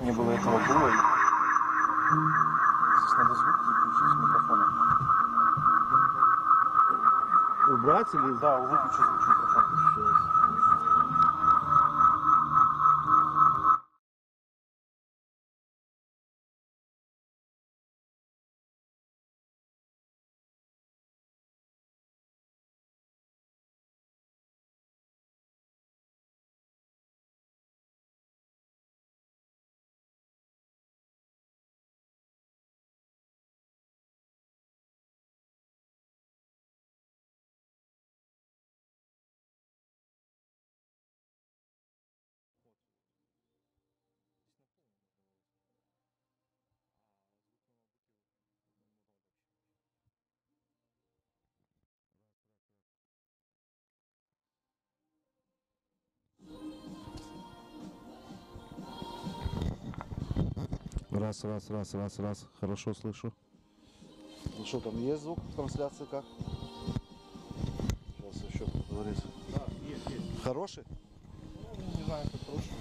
Не было этого было. Здесь надо звук выключить с микрофона. Убрать или... Да, выключить звук с микрофона. Сейчас. Раз. Хорошо слышу. Ну что, там есть звук в трансляции как? Сейчас еще поговорить. Да, есть. Хороший? Ну, не знаю, как хороший.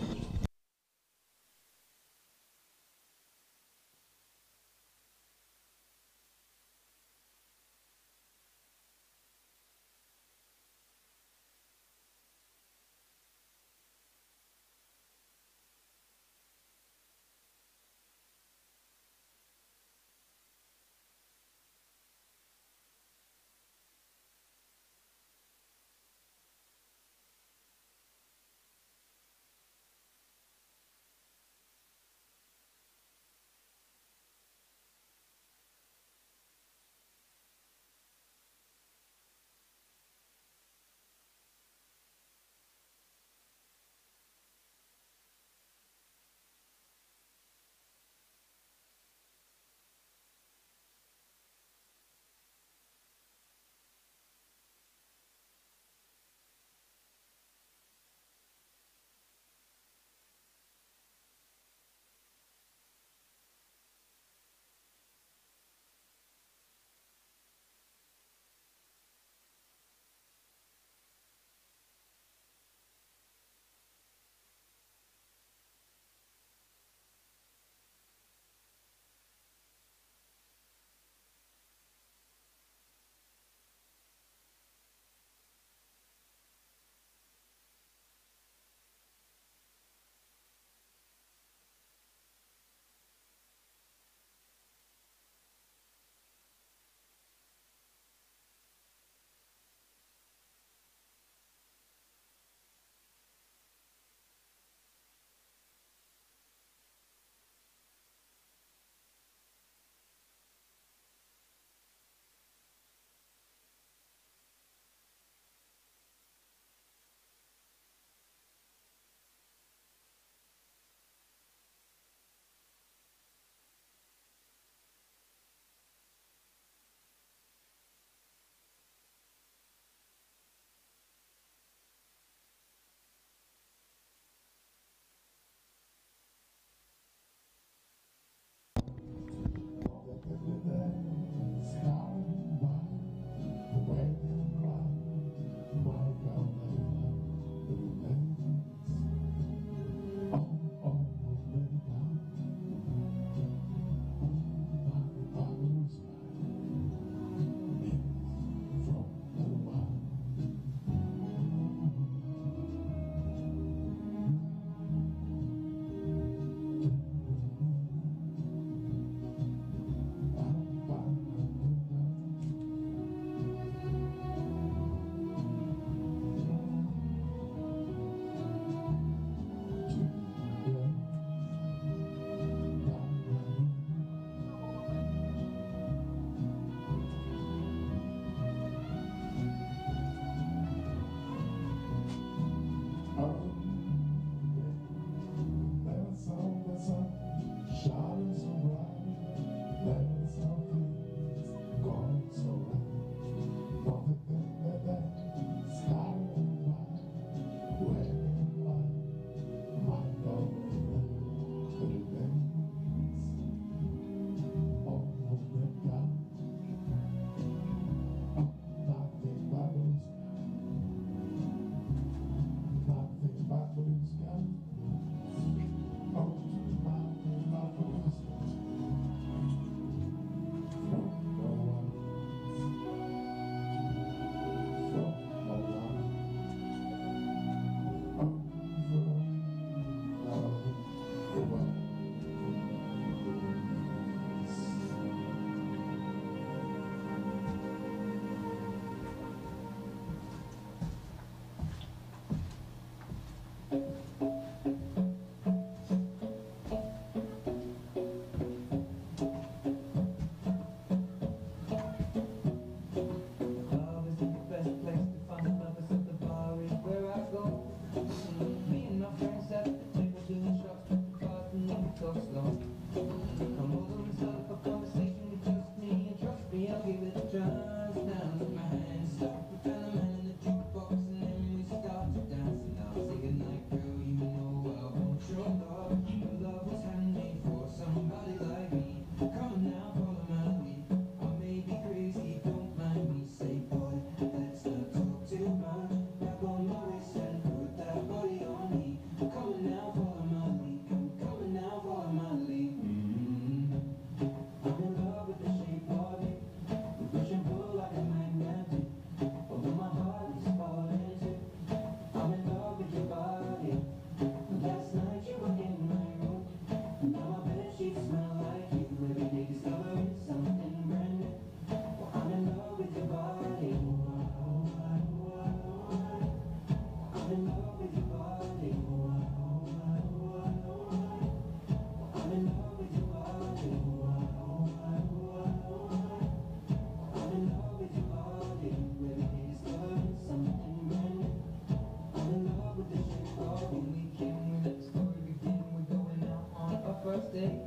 first day.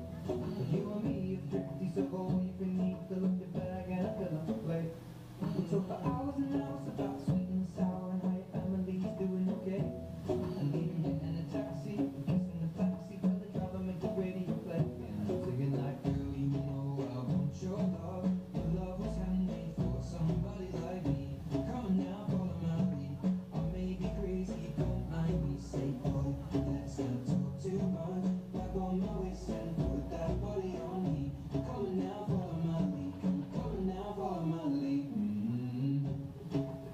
You and me are thrifty, so go if you need to look the bag and a fill up the plate. We talk for hours and hours about sweet and sour and how your family's doing okay. And leaving you in a taxi, kissing the backseat, tell the driver make the radio play. And I'm singing like, girl, you know I want your love. Your love was handmade for somebody like me. Come on now, follow my lead. I may be crazy, don't mind me. Say, boy, let's not talk too much. Back on my waist and put that body on me. Come on now, follow my lead. Come on now, follow my lead.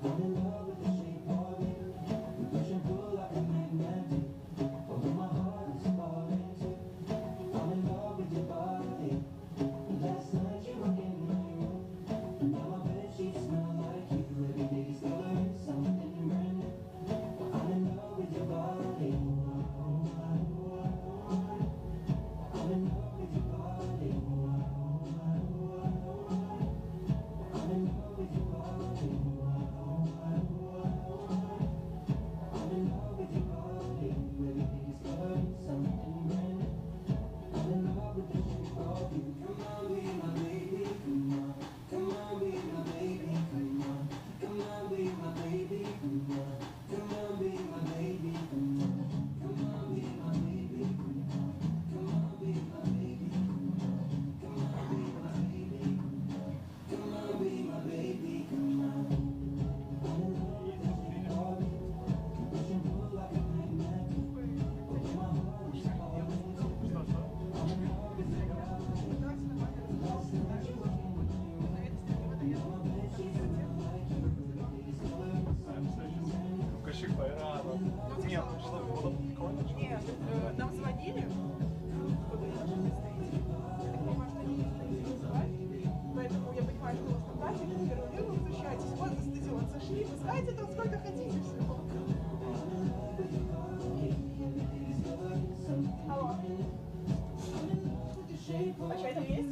I'm in love with the shape of you. We push and pull like a magnet. Although my heart is falling too. I'm in love with your body. Last night you were in my room. Now my bedsheets smell like you. Every day discovering something brand new. I'm in love with your body. I'm in love with your body. I'm in love with your body. I'm in love with your body. Every day discovering something brand new. I'm in love with the shape of you. Come on, be my baby. Come on. Come on, be my baby. Come on. Come on, be my baby. Come on. Come on, be my baby. Come on. Come on, be my baby. Come on. Come on, be my baby. Come on. Come on, be my baby. Come on, be my baby. Come on. I'm in love with the shape of you. Push and pull like a magnet. But my heart is falling too. I'm in love with your body. Last night you were in my room. Now my bedsheets smell like you. Every day discovering something brand new. Кашик рано. Нет, что было прикольно. Нет, нам звонили, чтобы я должна стоите. Я так понимаю, что они не хотели звать. Поэтому я понимаю, что у вас там график. Я говорю, Лена, возвращайтесь. Вот за стадион зашли. Пускайте там сколько хотите всего. Алло. А чай там есть?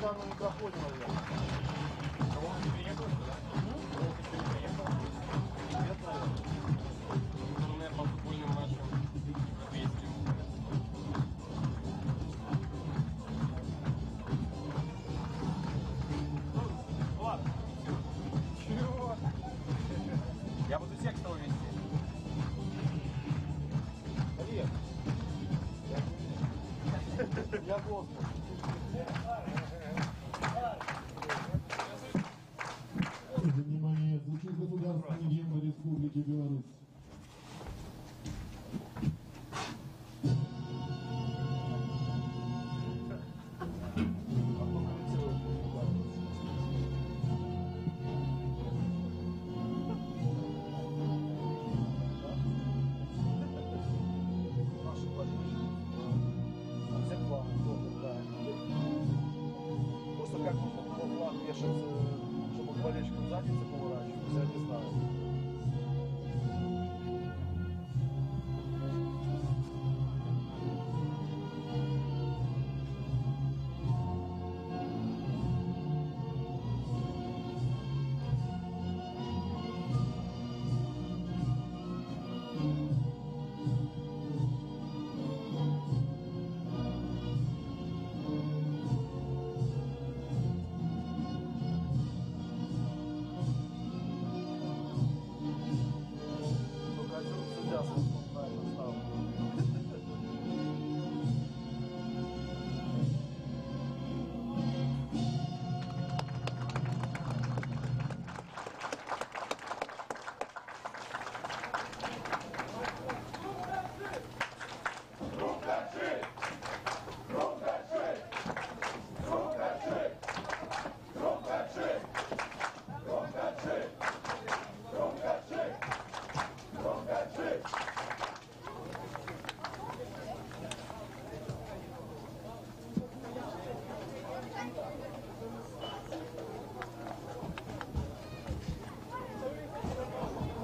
Там на микрофоне, наверное. Кого ты приехал сюда? Кого ты приехал? Нет, наверное. Наверное, по футбольным матчам европейским. Ну, ладно. Чего? Я буду текстово вести. Олег. Я Господь. Внимание, звучит государственный гимн Республики Беларусь. Наши болельщики. Все планы, тоже правильно. Просто как можно флаг вешать, чтобы к болельщикам задницы поворачивать, я не знаю. Только один судья правильно стал.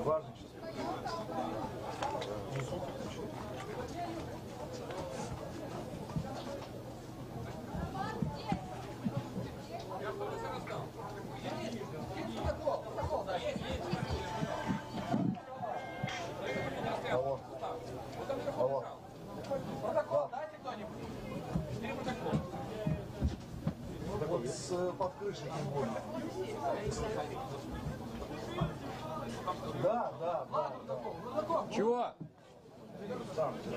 Важно сейчас. Алло. Алло. Протокол дайте кто-нибудь. 4 протокола. Так вот с под крышей не больно. Да. Чего? Сам что?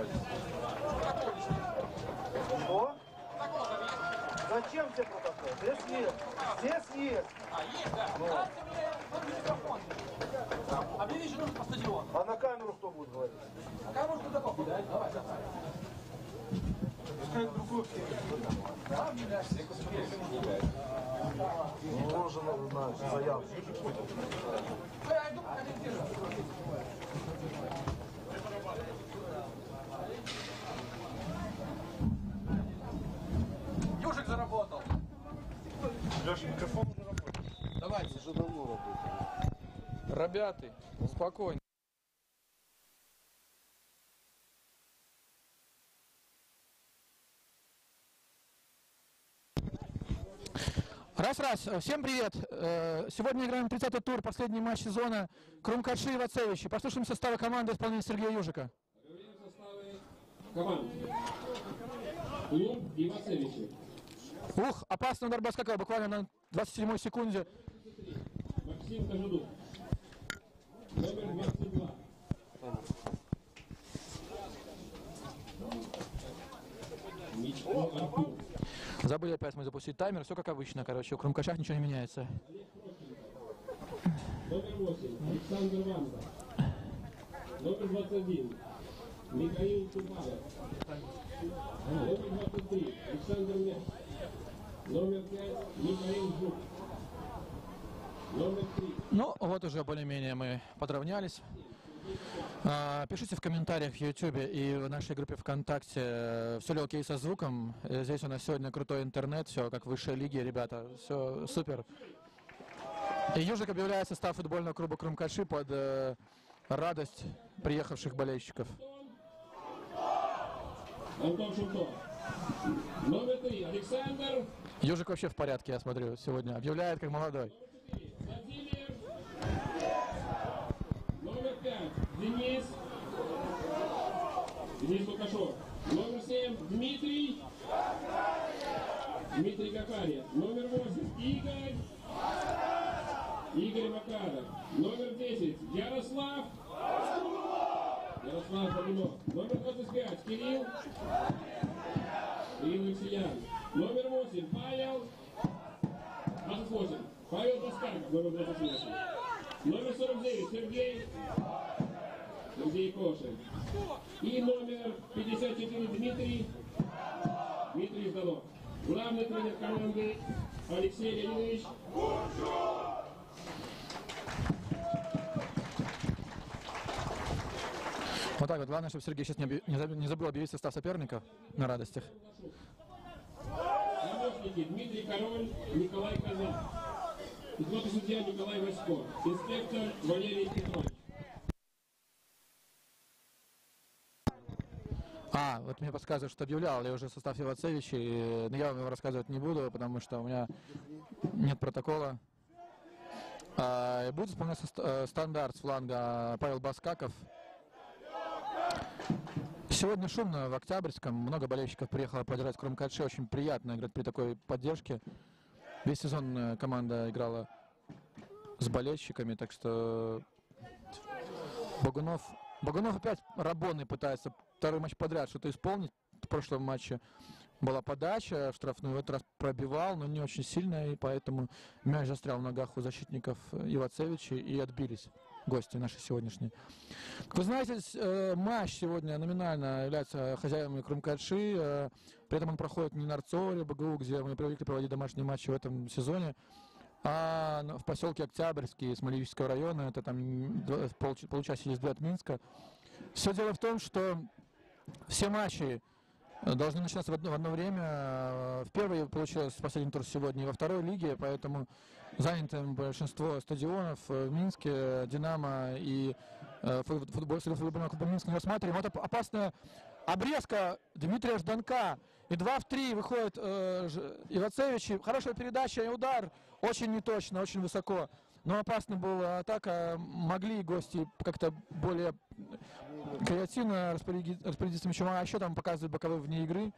Зачем тебе протокол? Здесь есть. Здесь есть. А, есть, да? Дайте мне микрофон. Объяви же нужно по стадиону. А на камеру кто будет говорить? А кому нужно протокол? Давай, давай. Пускай другой Да, меня все Ну, уже надо заявку. Я иду, комментирую. Южик заработал. Леша, микрофон уже работает. Давайте. Уже давно работает. Ребята, спокойно. Раз. Всем привет. Сегодня играем 30-й тур, последний матч сезона. Крумкаши и Вацевичи. Послушаем составы команды исполнения Сергея Южика. Говорим составы команд. Клуб и Вацевичи. Ух, опасный удар Баскакова буквально на 27-й секунде. Максим Кожедук. Номер 22. Мичко Артур. Забыли опять мы запустить таймер. Все как обычно, короче. У Крумкашах ничего не меняется. Номер 8. Александр Ванза. Номер 21. Михаил Тумаров. Номер 23. Александр Мяч. Номер 5. Михаил Жук. Номер 3. Ну, вот уже более-менее мы подравнялись. Пишите в комментариях в YouTube и в нашей группе ВКонтакте, все ли окей со звуком. Здесь у нас сегодня крутой интернет, все как в высшей лиге, ребята, все супер. И Южик объявляет состав футбольного клуба Крумкаши под радость приехавших болельщиков. Антон Шутов. Номер 3 Александр. Ежик вообще в порядке, я смотрю, сегодня. Объявляет как молодой. Владимир. Номер 5 Денис. Денис Лукашов. Номер 7 Дмитрий. Дмитрий Гафарьев. Номер 8 Игорь. Игорь Макаров. Номер 10 Ярослав. Ярослав Полинов. Номер 25 Кирилл. Кирилл Алексеян. Номер 8 Павел. 28. Павел Баскаков. Номер 28. Номер 49 Сергей. Сергей Кошин. И номер 54 Дмитрий. Дмитрий Жданов. Главный тренер команды Алексей Леонидович. Вот так вот. Главное, чтобы Сергей сейчас не забыл объявить состав соперников на радостях. Помощники Дмитрий Король, Николай Казак. И судья Николай Васько. Инспектор Валерий Петрович. Вот мне подсказывают, что объявлял я уже состав Ивацевича, но я вам его рассказывать не буду, потому что у меня нет протокола. Будет исполнять стандарт с фланга Павел Баскаков. Сегодня шумно в Октябрьском, много болельщиков приехало поддержать Крумкадше, очень приятно играть при такой поддержке. Весь сезон команда играла с болельщиками, так что Богунов опять Рабоны пытается второй матч подряд что-то исполнить. В прошлом матче была подача в штрафную, в этот раз пробивал, но не очень сильно, и поэтому мяч застрял в ногах у защитников Ивацевича и отбились гости наши сегодняшние. Вы знаете, матч сегодня номинально является хозяевами Крумкадши, при этом он проходит не на Арцоре, БГУ, где мы привыкли проводить домашние матчи в этом сезоне, а в поселке Октябрьский Смоленического района, это там получаса езды от Минска. Все дело в том, что все матчи должны начинаться в одно время. В первой получилось последний тур сегодня и во второй лиге, поэтому заняты большинство стадионов в Минске, Динамо и футбольный клуб Минск не рассматриваем. Вот опасная обрезка Дмитрия Жданка. И 2 в 3 выходит Ивацевич. Хорошая передача и удар. Очень неточно, очень высоко. Но опасна была атака. Могли гости как-то более креативно распорядиться мячом. А еще там показывают боковые вне игры.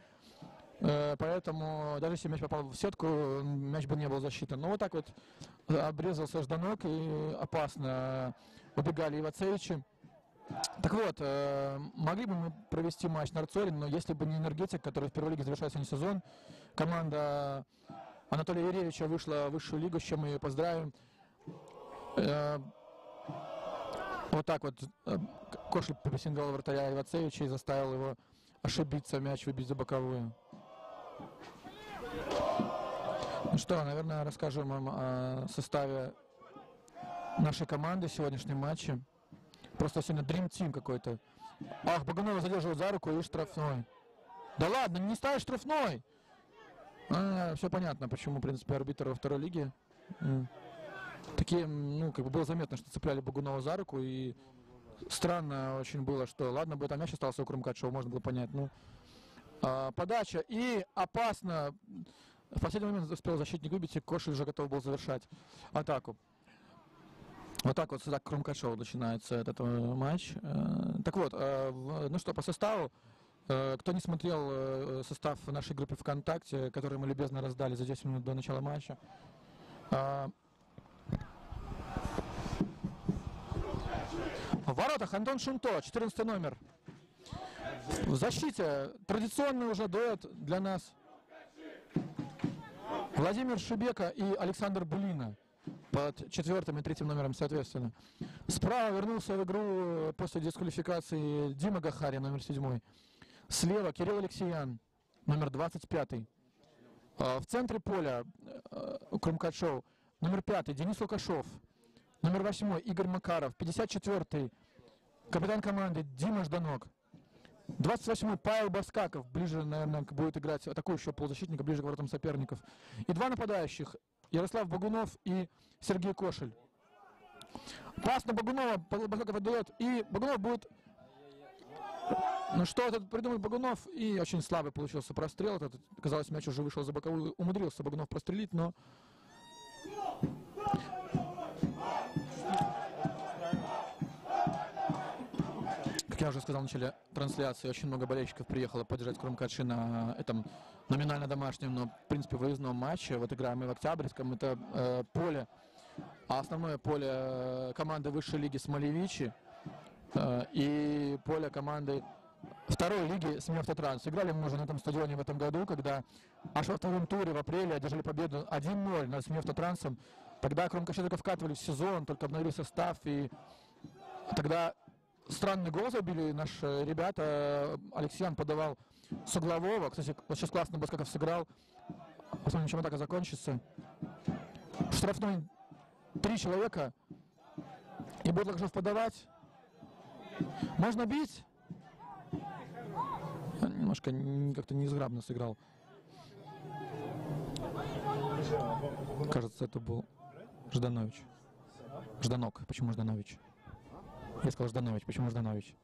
Поэтому даже если мяч попал в сетку, мяч бы не был засчитан. Но вот так вот обрезался Жданок и опасно убегали Ивацевичи. Так вот, могли бы мы провести матч на Арцоре, но если бы не Энергетик, который в первой лиге завершает сегодня сезон, команда Анатолия Юрьевича вышла в высшую лигу, с чем мы ее поздравим. Вот так вот Кошель прессинговал вратаря Ивацевича и заставил его ошибиться, мяч выбить за боковую. Ну что, наверное, расскажем вам о составе нашей команды в сегодняшнем матче. Просто сегодня Dream Team какой-то. Ах, Богунова задерживают за руку и штрафной. Да ладно, не ставишь штрафной! Все понятно, почему, в принципе, арбитр во второй лиге. Такие, ну, как бы было заметно, что цепляли Богунова за руку, и странно очень было, что, ладно бы там мяч остался у Крумкадшева, можно было понять, ну, подача, и опасно, в последний момент успел защитник выбить, и Кошель уже готов был завершать атаку. Вот так вот сюда Крумкадшева начинается этот матч. Так вот, ну что, по составу, кто не смотрел состав нашей группы ВКонтакте, который мы любезно раздали за 10 минут до начала матча, в воротах Антон Шунто, 14 номер. В защите традиционный уже дуэт для нас Владимир Шибека и Александр Булина под 4-м и 3-м номером соответственно. Справа вернулся в игру после дисквалификации Дима Гахарин, номер 7. Слева Кирилл Алексеян, номер 25. В центре поля Крумкадшев, номер 5 Денис Лукашов. Номер 8 Игорь Макаров, 54-й капитан команды Дима Жданок, 28-й Павел Баскаков, ближе, наверное, будет играть атакующего полузащитника, ближе к воротам соперников. И 2 нападающих, Ярослав Богунов и Сергей Кошель. Пас на Богунова, Баскаков отдает, и Богунов будет Ну что этот придумал Богунов, и очень слабый получился прострел. Этот, казалось, мяч уже вышел за боковую, умудрился Богунов прострелить, но... Как я уже сказал в начале трансляции, очень много болельщиков приехало поддержать Крумкачи на этом номинально домашнем, но в принципе выездном матче. Вот играем мы в Октябрьском, это поле, основное поле команды высшей лиги Смолевичи и поле команды второй лиги Смертотранс. Играли мы уже на этом стадионе в этом году, когда аж во втором туре в апреле одержали победу 1-0 над Смертотрансом. Тогда Крумкачи только вкатывали в сезон, только обновили состав, и тогда странный гол забили наши ребята. Алексеян подавал с углового. Кстати, вот сейчас классно Баскаков сыграл. Посмотрим, чем атака закончится. Штрафной 3 человека. И будет Лакшов подавать. Можно бить. Немножко как-то неизграбно сыграл. Кажется, это был Жданович. Жданок. Почему Жданович? Я сказал Жданович. Почему Жданович?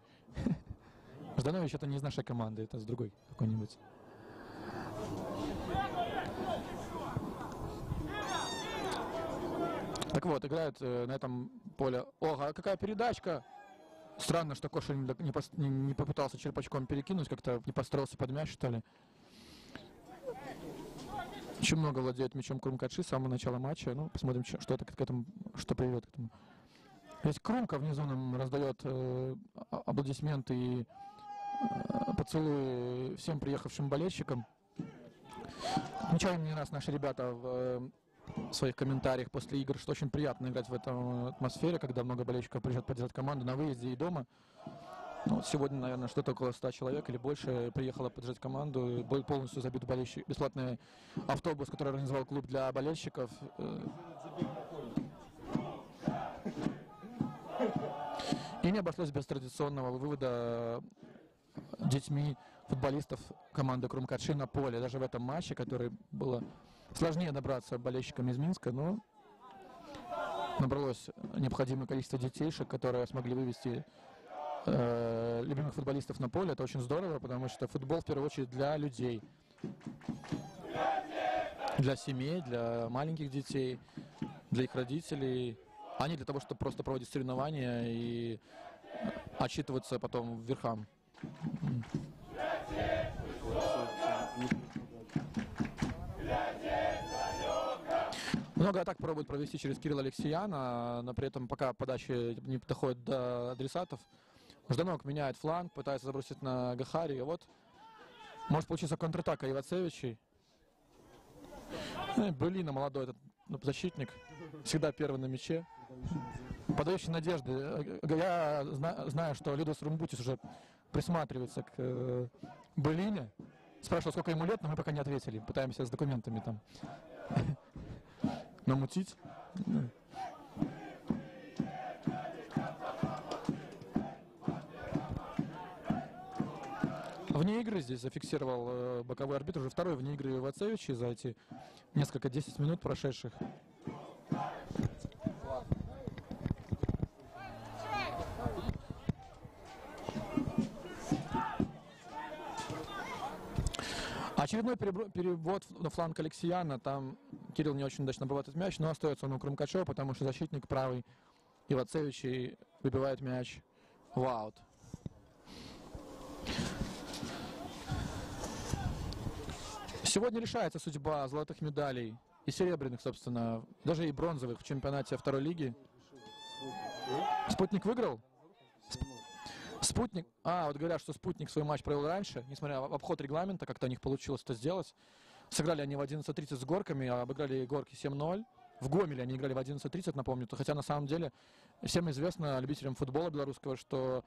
Жданович это не из нашей команды, это с другой какой-нибудь. Так вот, играют на этом поле. Ого, какая передачка! Странно, что Кошель не попытался черпачком перекинуть, как-то не построился под мяч, что ли. Очень много владеет мячом Крумкачи с самого начала матча. Ну, посмотрим, что это к этому, что приведет к этому. Здесь Крумка внизу нам раздает аплодисменты и поцелуи всем приехавшим болельщикам. Отмечаем не раз наши ребята в своих комментариях после игр, что очень приятно играть в этой атмосфере, когда много болельщиков приезжают поддержать команду на выезде и дома. Ну, вот сегодня, наверное, что-то около 100 человек или больше приехало поддержать команду. Был полностью забит болельщик. Бесплатный автобус, который организовал клуб для болельщиков. И не обошлось без традиционного вывода детьми футболистов команды Крумкачи на поле. Даже в этом матче, который было сложнее добраться болельщикам из Минска, но набралось необходимое количество детейшек, которые смогли вывести любимых футболистов на поле. Это очень здорово, потому что футбол в первую очередь для людей, для семей, для маленьких детей, для их родителей, а не для того, чтобы просто проводить соревнования и отчитываться потом верхам. Много атак пробует провести через Кирилла Алексеяна, но при этом пока подачи не доходит до адресатов. Жданок меняет фланг, пытается забросить на Гахари. И вот может получиться контратака Ивацевичей. Белина молодой этот защитник, всегда первый на мяче. Подающий надежды. Я знаю, что Людос Румбутис уже присматривается к Белине. Спрашивал, сколько ему лет, но мы пока не ответили. Пытаемся с документами там намутить. Вне игры здесь зафиксировал боковой арбитр, уже второй вне игры Ивацевичи за эти несколько 10 минут прошедших. Очередной перевод на фланг Алексеяна. Там Кирилл не очень удачно обрабатывает мяч, но остается он у Крумкачева, потому что защитник правый Ивацевичи выбивает мяч в аут. Сегодня решается судьба золотых медалей и серебряных, собственно, даже и бронзовых в чемпионате второй лиги. Спутник выиграл? Спутник, вот говорят, что Спутник свой матч провел раньше, несмотря в обход регламента, как-то у них получилось это сделать. Сыграли они в 11:30 с Горками, обыграли Горки 7-0. В Гомеле они играли в 11:30, напомню. Хотя на самом деле всем известно, любителям футбола белорусского, что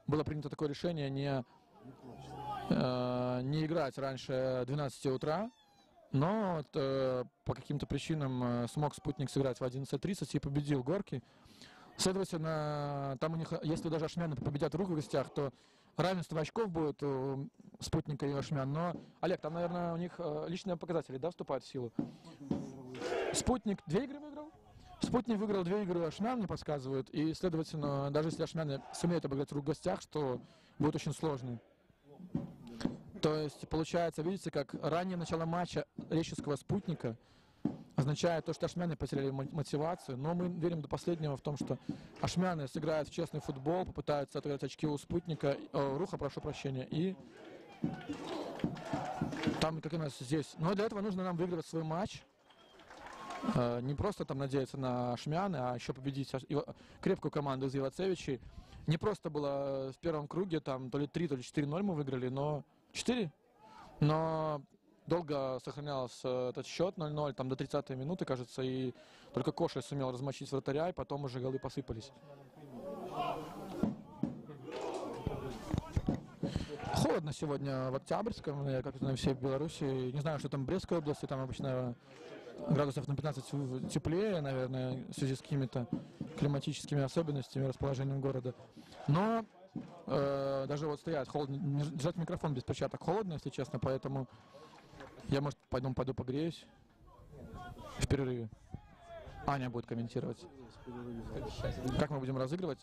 было принято такое решение не играть раньше 12 утра. Но по каким-то причинам смог Спутник сыграть в 11:30 и победил Горки. Следовательно, там у них, если даже ашмяне победят в гостях, то равенство очков будет у Спутника и ашмян. Но, Олег, там, наверное, у них личные показатели, да, вступают в силу? Спутник 2 игры выиграл? Спутник выиграл 2 игры, ашмян мне подсказывают. И, следовательно, даже если ашмяне сумеют обыграть в гостях, что будет очень сложно. То есть, получается, видите, как раннее начало матча Реческого спутника означает то, что ашмяне потеряли мотивацию, но мы верим до последнего в том, что ашмяне сыграют в честный футбол, попытаются отыграть очки у спутника, Руха, прошу прощения, и там, как у нас здесь. Но для этого нужно нам выиграть свой матч. Не просто там надеяться на ашмяны, а еще победить крепкую команду из Ивацевичей. Не просто было в первом круге, там то ли 3, то ли 4-0 мы выиграли, но 4. Но долго сохранялся этот счет 0-0, там до 30-й минуты, кажется, и только Коша сумел размочить вратаря, и потом уже голы посыпались. Холодно сегодня в Октябрьском, я как знаю, все в Беларуси. Не знаю, что там в Брестской области, там обычно градусов на 15 теплее, наверное, в связи с какими-то климатическими особенностями, расположением города. Но даже вот стоять холодно, держать микрофон без перчаток холодно, если честно, поэтому я, может, пойду погреюсь в перерыве. Аня будет комментировать. Как мы будем разыгрывать?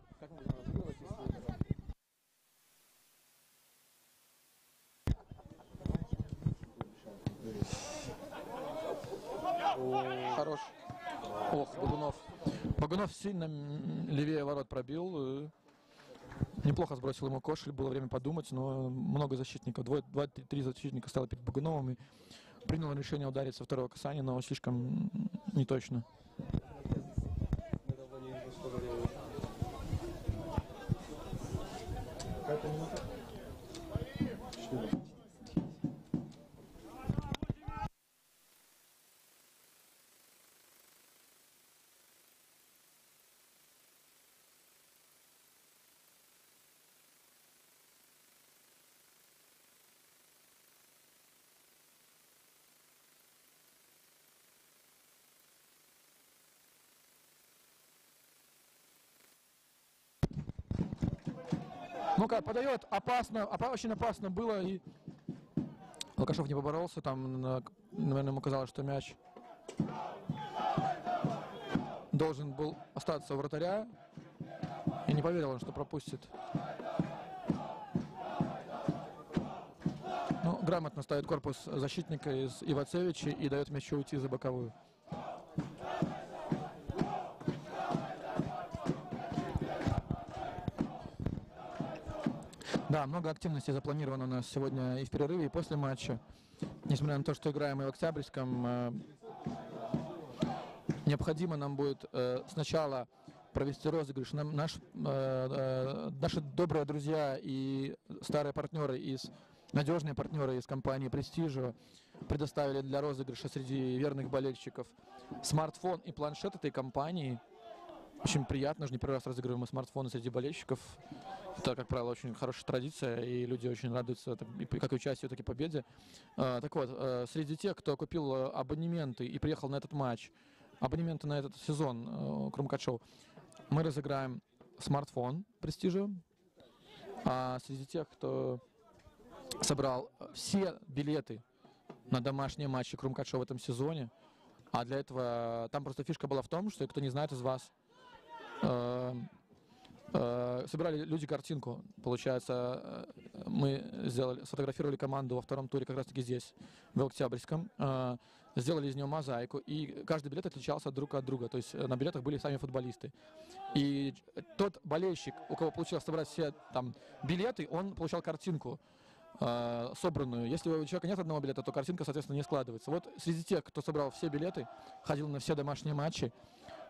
Хорош. Ох, Богунов. Богунов сильно левее ворот пробил. Неплохо сбросил ему Кошель, было время подумать, но много защитников. 2-3 защитника стало перед Богуновым и принял решение ударить со второго касания, но слишком неточно. Ну-ка, подает, опасно, очень опасно было, и Лукашов не поборолся, там, наверное, ему казалось, что мяч должен был остаться у вратаря, и не поверил он, что пропустит. Ну, грамотно ставит корпус защитника из Ивацевича и дает мячу уйти за боковую. Да, много активности запланировано у нас сегодня и в перерыве, и после матча. Несмотря на то, что играем и в Октябрьском, необходимо нам будет сначала провести розыгрыш. Наши добрые друзья и старые партнеры, надежные партнеры из компании Prestigio предоставили для розыгрыша среди верных болельщиков смартфон и планшет этой компании. Очень приятно, не первый раз разыгрываем мы смартфоны среди болельщиков. Это, как правило, очень хорошая традиция, и люди очень радуются как и участию, так и победе. Так вот, среди тех, кто купил абонементы и приехал на этот матч, абонементы на этот сезон Крумкачев, мы разыграем смартфон Prestigio. А среди тех, кто собрал все билеты на домашние матчи Крумкачев в этом сезоне, а для этого там просто фишка была в том, что кто не знает из вас, собирали люди картинку, получается, мы сфотографировали команду во втором туре как раз таки здесь, в Октябрьском, сделали из нее мозаику, и каждый билет отличался друг от друга, то есть на билетах были сами футболисты. И тот болельщик, у кого получилось собрать все там билеты, он получал картинку собранную. Если у человека нет одного билета, то картинка, соответственно, не складывается. Вот среди тех, кто собрал все билеты, ходил на все домашние матчи,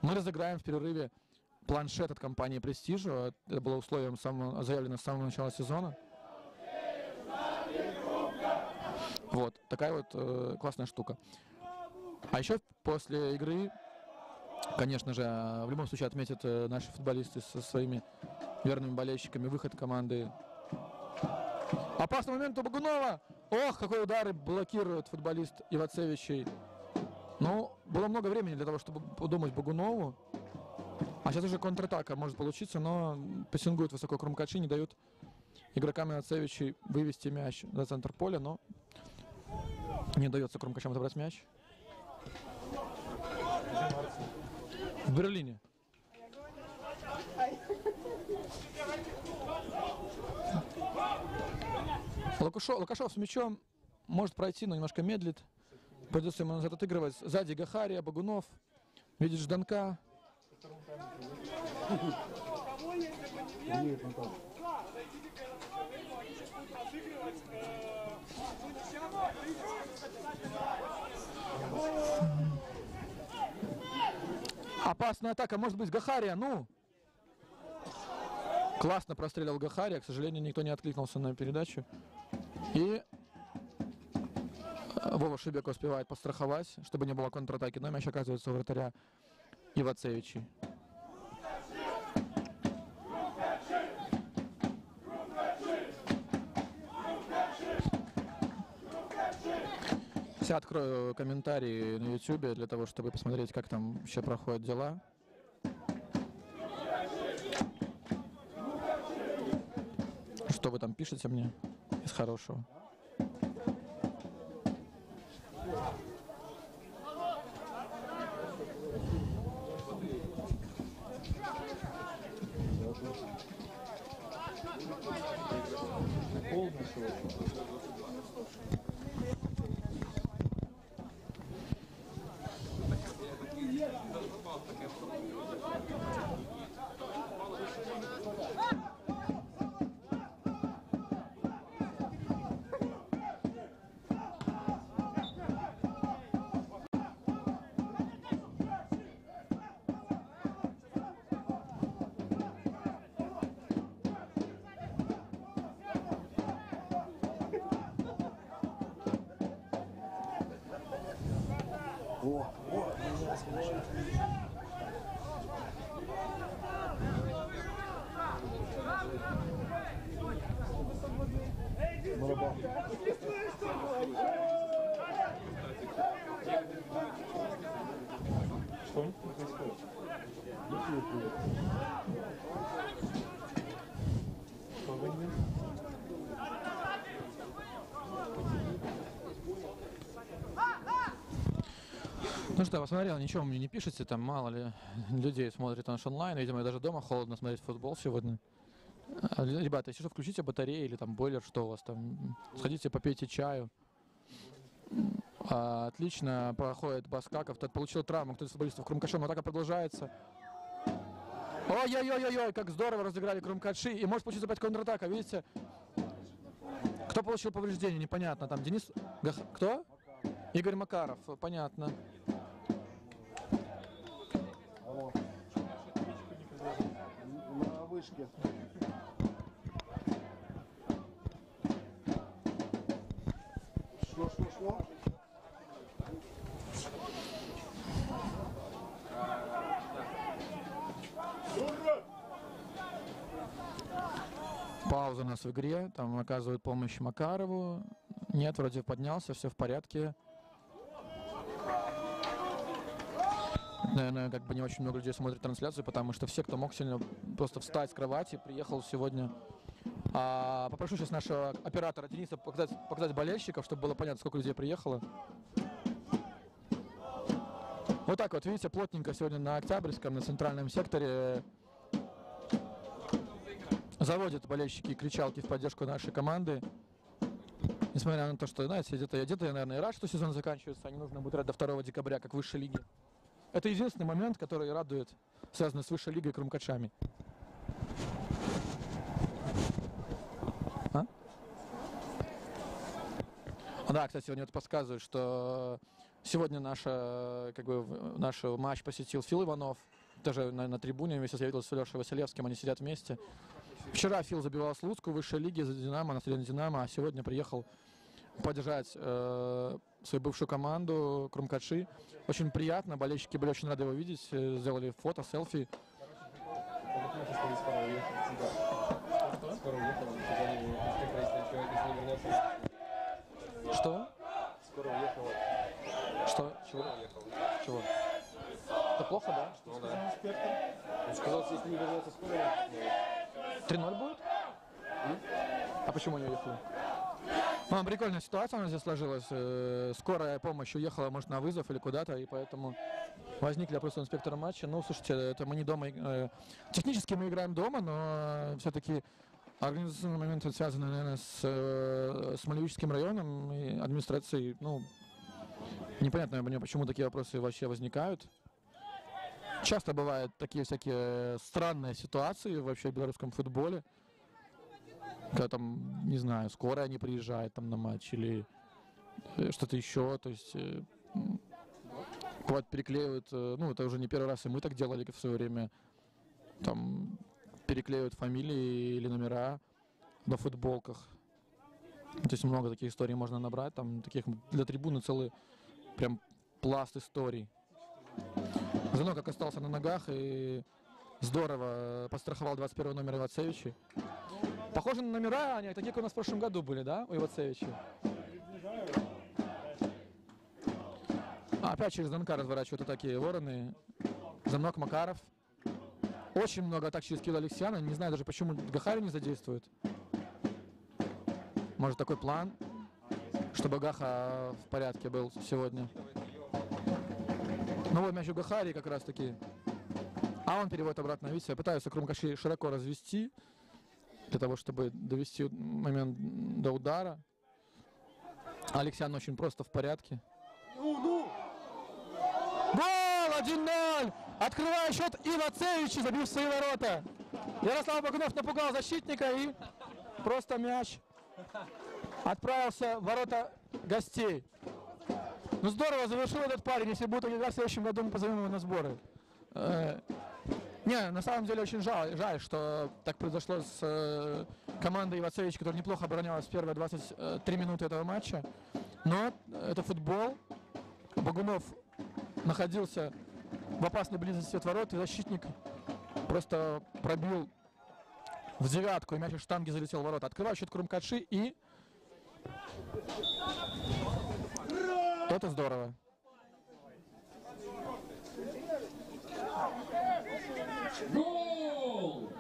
мы разыграем в перерыве планшет от компании Prestigio. Это было условием заявлено с самого начала сезона. Вот, такая вот классная штука. А еще после игры, конечно же, в любом случае отметят наши футболисты со своими верными болельщиками выход команды. Опасный момент у Богунова. Ох, какой удар, блокирует футболист Ивацевичей. Ну, было много времени для того, чтобы подумать Богунову. А сейчас уже контратака может получиться, но прессингуют высоко Крумкачи, не дают игрокам Ивацевичей вывести мяч за центр поля, но не удается Крумкачам отобрать мяч. В Берлине. Лукашов с мячом может пройти, но немножко медлит. Придется ему назад отыгрывать. Сзади Гахария, Багунов. Видит Жданка. Опасная атака, может быть, Гахария, ну! Классно прострелил Гахария, к сожалению, никто не откликнулся на передачу. И Вова Шибек успевает постраховать, чтобы не было контратаки, но мяч оказывается у вратаря Ивацевичи. Сейчас открою комментарии на YouTube для того, чтобы посмотреть, как там еще проходят дела. Что вы там пишете мне из хорошего? Ну что, я посмотрел, ничего мне не пишете, там мало ли людей смотрит наш онлайн, видимо, даже дома холодно смотреть футбол сегодня. Ребята, если что, включите батареи или там бойлер, что у вас там, сходите, попейте чаю. Отлично проходит Баскаков, тот получил травму, кто-то из футболистов Крумкачев, атака продолжается. Ой-ой-ой-ой, как здорово разыграли Крумкачи, и может получиться опять контратака, видите? Кто получил повреждение, непонятно, там Денис... Кто? Игорь Макаров, понятно. На вышке. Шло. Пауза у нас в игре, там оказывают помощь Макарову. Нет, вроде поднялся, все в порядке. Наверное, как бы не очень много людей смотрят трансляцию, потому что все, кто мог сегодня просто встать с кровати, приехал сегодня. Попрошу сейчас нашего оператора Дениса показать болельщиков, чтобы было понятно, сколько людей приехало. Вот так вот, видите, плотненько сегодня на Октябрьском, на центральном секторе заводят болельщики кричалки в поддержку нашей команды. Несмотря на то, что, знаете, где-то я, наверное, и рад, что сезон заканчивается, а не нужно будет играть до 2 декабря, как в высшей лиге. Это единственный момент, который радует, связанный с высшей лигой и Крумкачами. Да, кстати, сегодня вот подсказывают, что сегодня наш матч посетил Фил Иванов, тоже на трибуне, вместе я видел с Лешей Василевским, они сидят вместе. Вчера Фил забивал Слуцку в высшей лиге за Динамо, на стадионе Динамо, а сегодня приехал поддержать свою бывшую команду Крумкачи. Очень приятно, болельщики были очень рады его видеть, сделали фото, селфи. Что? Скоро уехала. Что? Чего? Чего? Это плохо, да? Ну да. Он сказал, если не вернется скоро, 3-0 будет? А почему не уехали? Прикольная ситуация у нас здесь сложилась. Скорая помощь уехала, может, на вызов или куда-то, и поэтому возникли вопросы инспектора матча. Ну, слушайте, это мы не дома. Технически мы играем дома, но все-таки Организационный момент связан, наверное, с Смолевическим районом и администрацией. Ну, непонятно мне, почему такие вопросы вообще возникают. Часто бывают такие всякие странные ситуации вообще в белорусском футболе. Когда там, не знаю, скорая не приезжает там на матч или что-то еще. То есть бывает переклеивают, ну это уже не первый раз, и мы так делали в свое время. Там переклеивают фамилии или номера на футболках. То есть много таких историй можно набрать. Там таких для трибуны целый прям пласт историй. Занок как остался на ногах и здорово подстраховал 21 номер Ивацевича. Похоже на номера, они такие, как у нас в прошлом году были, да, у Ивацевича? Опять через Занка разворачивают атаки Вороны. Занок Макаров. Очень много атак через Кирилла Алексеяна. Не знаю даже, почему Гахари не задействует. Может, такой план, чтобы Гаха в порядке был сегодня. Ну вот мяч у Гахари как раз таки. А он переводит обратно. Видите, я пытаюсь Крумкаши широко развести, для того, чтобы довести момент до удара. Алексеян очень просто в порядке. Гол! 1-0! Открывая счет Ивацевич, забив свои ворота. Ярослав Багунов напугал защитника и просто мяч отправился в ворота гостей. Ну здорово завершил этот парень. Если будет играть в следующем году, мы позовем его на сборы. Не, на самом деле очень жаль, что так произошло с командой Ивацевич, которая неплохо оборонялась в первые 23 минуты этого матча. Но это футбол. Багунов находился в опасной близости от ворот, и защитник просто пробил в девятку, и мяч из штанги залетел в ворота. Открывает счет Крумкаши, и это здорово. Гол!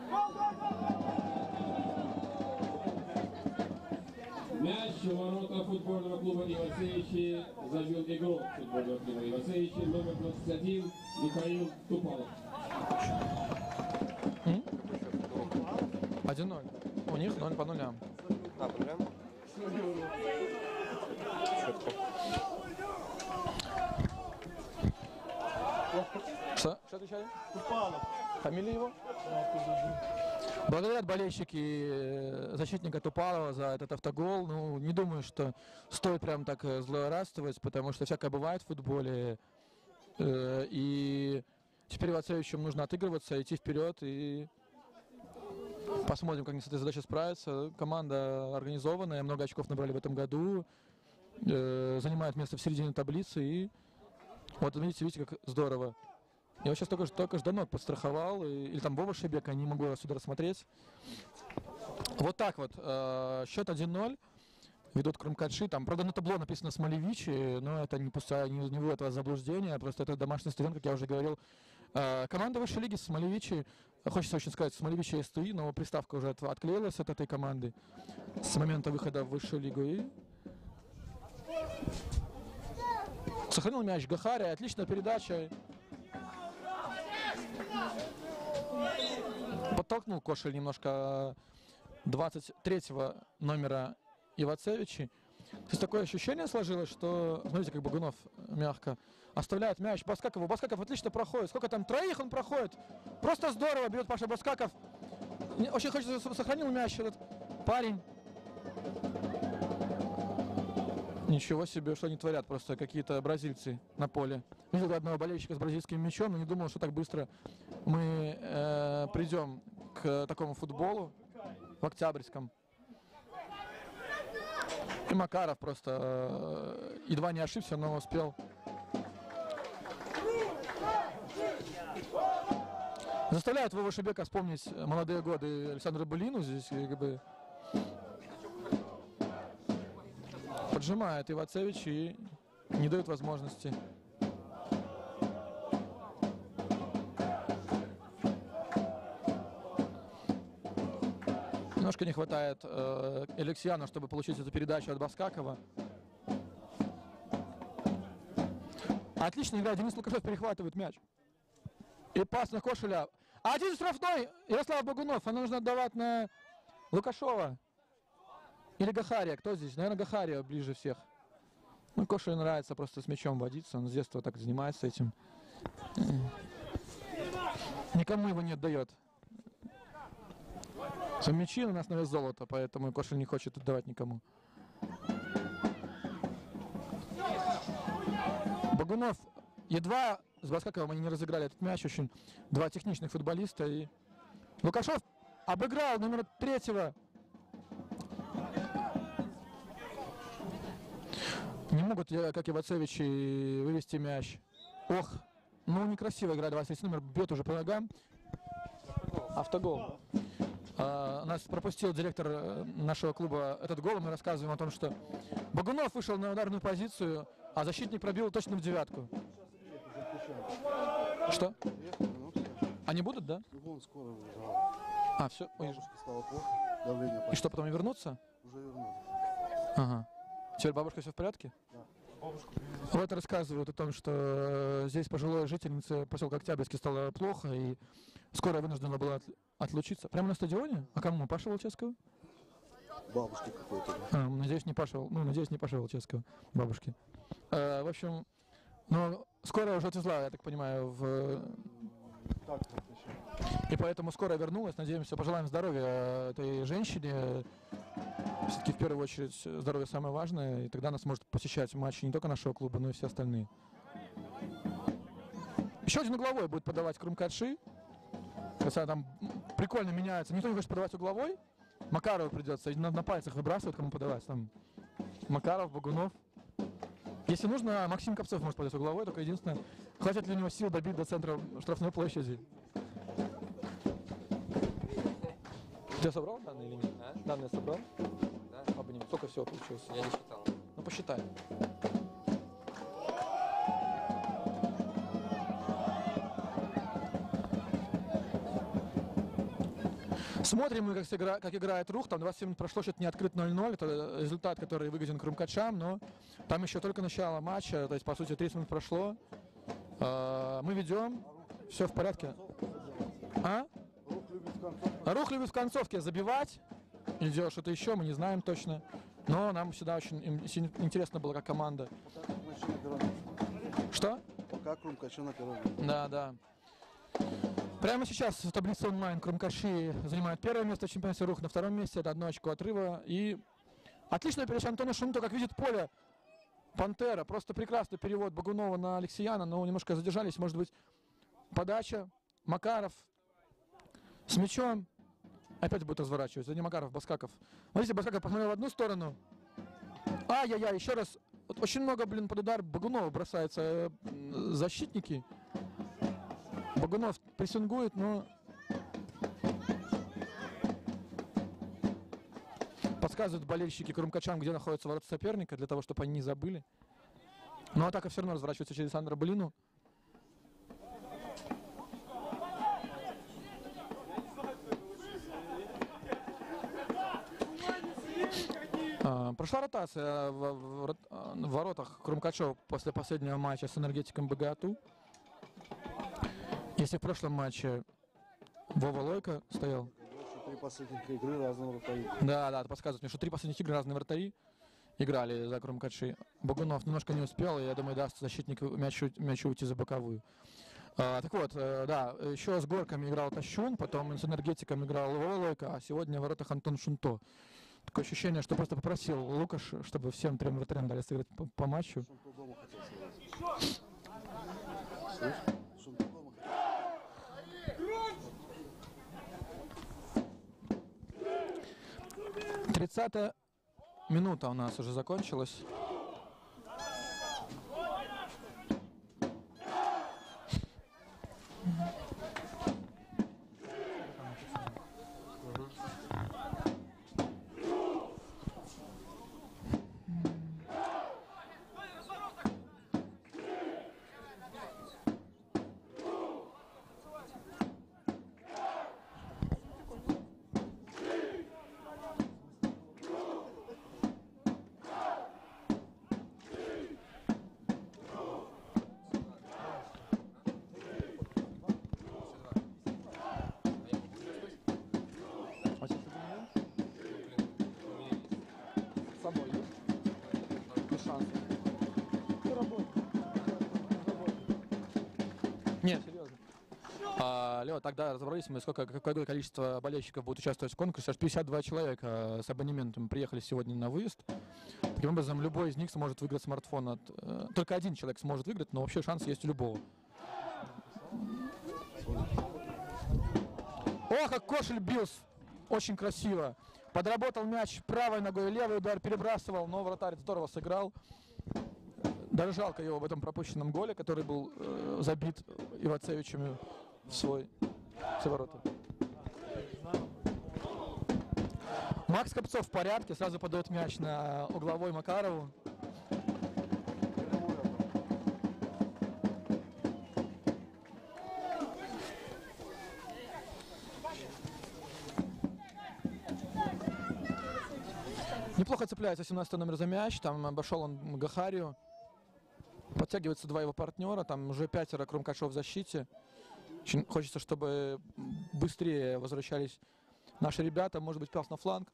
Мяч у ворота футбольного клуба Ивацевичи забил игрок футбольного клуба Ивацевичи, номер 21 Михаил Тупалов. 1-0. У них 0 по нулям. А, по нулям? Что отвечали? Тупалов. Фамилия его? Благодарят болельщики защитника Тупалова за этот автогол. Ну, не думаю, что стоит прям так злорадствовать, потому что всякое бывает в футболе. И теперь Ивацевичам нужно отыгрываться, идти вперед и посмотрим, как они с этой задачей справятся. Команда организованная, много очков набрали в этом году, занимает место в середине таблицы. И вот видите, как здорово. Я вот сейчас только Жданок подстраховал, или там Вова Шебека, не могу отсюда рассмотреть. Вот так вот, счет 1-0, ведут Крумкаши, там, правда, на табло написано Смолевичи, но это не пустая, не выводит вас в заблуждение, просто это домашний стадион, как я уже говорил. Команда высшей лиги Смолевичи, хочется очень сказать Смолевичи СТИ, но приставка уже отклеилась от этой команды с момента выхода в высшую лигу. И сохранил мяч Гахари, отличная передача. Подтолкнул Кошель немножко 23-го номера Ивацевича. То есть такое ощущение сложилось, что, смотрите, как Багунов мягко оставляет мяч Баскакову. Баскаков отлично проходит. Сколько там? Троих он проходит. Просто здорово бьет Паша Баскаков. Очень хочется, чтобы сохранил мяч этот парень. Ничего себе, что они творят, просто какие-то бразильцы на поле. Видел одного болельщика с бразильским мячом, но не думал, что так быстро мы придем к такому футболу в Октябрьском. И Макаров просто едва не ошибся, но успел. Заставляет Вова Шебека вспомнить молодые годы Александра Булину здесь, как бы. Поджимает Ивацевич и не дает возможности. Немножко не хватает Алексеяна, чтобы получить эту передачу от Баскакова. Отлично играет. Денис Лукашев перехватывает мяч. И пас на Кошеля. Один штрафной. Ярослав Багунов. А нужно отдавать на Лукашова. Или Гахария. Кто здесь? Наверное, Гахария ближе всех. Ну, Коше нравится просто с мячом водиться. Он с детства так занимается этим. Никому его не отдает. Сам мячи у нас на вес золота, поэтому Коша не хочет отдавать никому. Багунов едва с Баскаковым они не разыграли этот мяч. Очень два техничных футболиста. И Лукашов обыграл номер 3-го. Не могут, как Ивацевич, вывести мяч. Ох, ну некрасиво играет 23 номер, бьет уже по ногам. Автогол. Нас пропустил директор нашего клуба этот гол. Мы рассказываем о том, что Багунов вышел на ударную позицию, а защитник пробил точно в девятку. Что? Они будут, да? Он скоро уже. А, все. Ой. Стало плохо. Давление. И что, потом и вернуться? Уже вернулись. Ага. Теперь бабушка все в порядке? Да. Бабушку привезли. Вот рассказывают о том, что здесь пожилой жительнице поселка Октябрьский стало плохо, и скорая вынуждена была отлучиться. Прямо на стадионе? А кому? Паша Волчевского? Бабушки какой-то. Надеюсь, не Паша, надеюсь, не Паша Волчевского, бабушки. В общем, но скорая уже отвезла, я так понимаю, в... Так, И поэтому скорая вернулась. Надеемся, пожелаем здоровья этой женщине. Все-таки в первую очередь здоровье самое важное, и тогда она сможет посещать матчи не только нашего клуба, но и все остальные. Еще один угловой будет подавать Крумкадши. Там прикольно меняется. Никто не хочет подавать угловой. Макаров придется. На пальцах выбрасывают, кому подавать. Там Макаров, Багунов. Если нужно, Максим Копцов может подать угловой, только единственное, хватит ли у него сил добить до центра штрафной площади. Ты собрал данные или нет? А? Данные собрал? Да? Абонемент. Сколько всего получилось? Я не считал. Ну, посчитай. Смотрим мы, как играет Рух. Там 27 минут прошло, счет не открыт 0-0. Это результат, который выгоден Крумкадшам, но там еще только начало матча. То есть, по сути, 30 минут прошло. Мы ведем. Все в порядке. А? Рух любит в концовке забивать. Или что-то еще, мы не знаем точно. Но нам всегда очень интересно было, как команда. Что? Пока Крумкадши на первом. Да, да. Прямо сейчас в таблице онлайн Крумкадши занимает первое место в чемпионате, Рух на втором месте. Это 1 очко отрыва. И отличная передача Антона Шунто, как видит поле. Пантера. Просто прекрасный перевод Багунова на Алексеяна. Но немножко задержались. Может быть, подача. Макаров с мячом. Опять будет разворачивать. За ним Макаров, Баскаков. Смотрите, Баскаков посмотрел в одну сторону. Ай-яй-яй, еще раз. Вот очень много, под удар Багунова бросаются защитники. Багунов прессингует, но подсказывают болельщики Крумкадшам, где находятся ворота соперника, для того, чтобы они не забыли. Но атака все равно разворачивается через Андра Блину. Прошла ротация в воротах Крумкадшов после последнего матча с Энергетиком БГАТУ. Если в прошлом матче Вова Лойко стоял. 3 последних игры разные вратари. Да, подсказывают мне, что 3 последних игры разные вратари играли за Крумкадши. Багунов немножко не успел, и я думаю, даст защитнику мячу уйти за боковую. Так вот, да, еще с Горками играл Тащун, потом с Энергетиком играл Вова Лойко, а сегодня в воротах Антон Шунто. Такое ощущение, что просто попросил Лукаш, чтобы всем 3 вратарям дали сыграть по матчу. Шунто дома хотел сыграть. Слышь? Шунто дома хотел. 30-я минута у нас уже закончилась. шансов. Ты работаешь. Нет, серьезно. Лео, тогда разобрались мы, какое количество болельщиков будет участвовать в конкурсе. Аж 52 человека с абонементом приехали сегодня на выезд. Таким образом, любой из них сможет выиграть смартфон. Только один человек сможет выиграть, но вообще шанс есть у любого. О, как Кошель бился! Очень красиво. Подработал мяч правой ногой, левый удар перебрасывал, но вратарь здорово сыграл. Даже жалко его в этом пропущенном голе, который был забит Ивацевичем в свой ворота. Макс Копцов в порядке, сразу подает мяч на угловой Макарову. Неплохо цепляется 17 номер за мяч, там обошел он Гахарию. Подтягиваются два его партнера, там уже 5 Крумкачев в защите. Очень хочется, чтобы быстрее возвращались наши ребята, может быть, пас на фланг.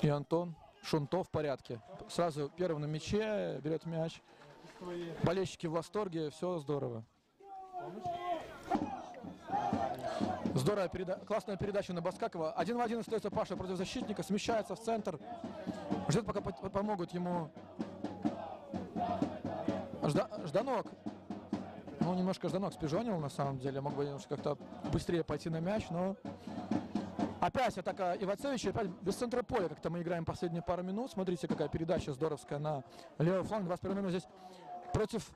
И Антон Шунтов в порядке. Сразу первый на мяче, берет мяч. Болельщики в восторге, все здорово. Здорово, классная передача на Баскакова. 1 в 1 остается Паша против защитника, смещается в центр. Ждет, пока помогут ему Жданок. Ну, немножко Жданок спижонил, на самом деле. Мог бы немножко как-то быстрее пойти на мяч, но... Опять атака Ивацевича, опять без центра поля. Как-то мы играем последние пару минут. Смотрите, какая передача здоровская на левый фланг. 21 минут здесь против...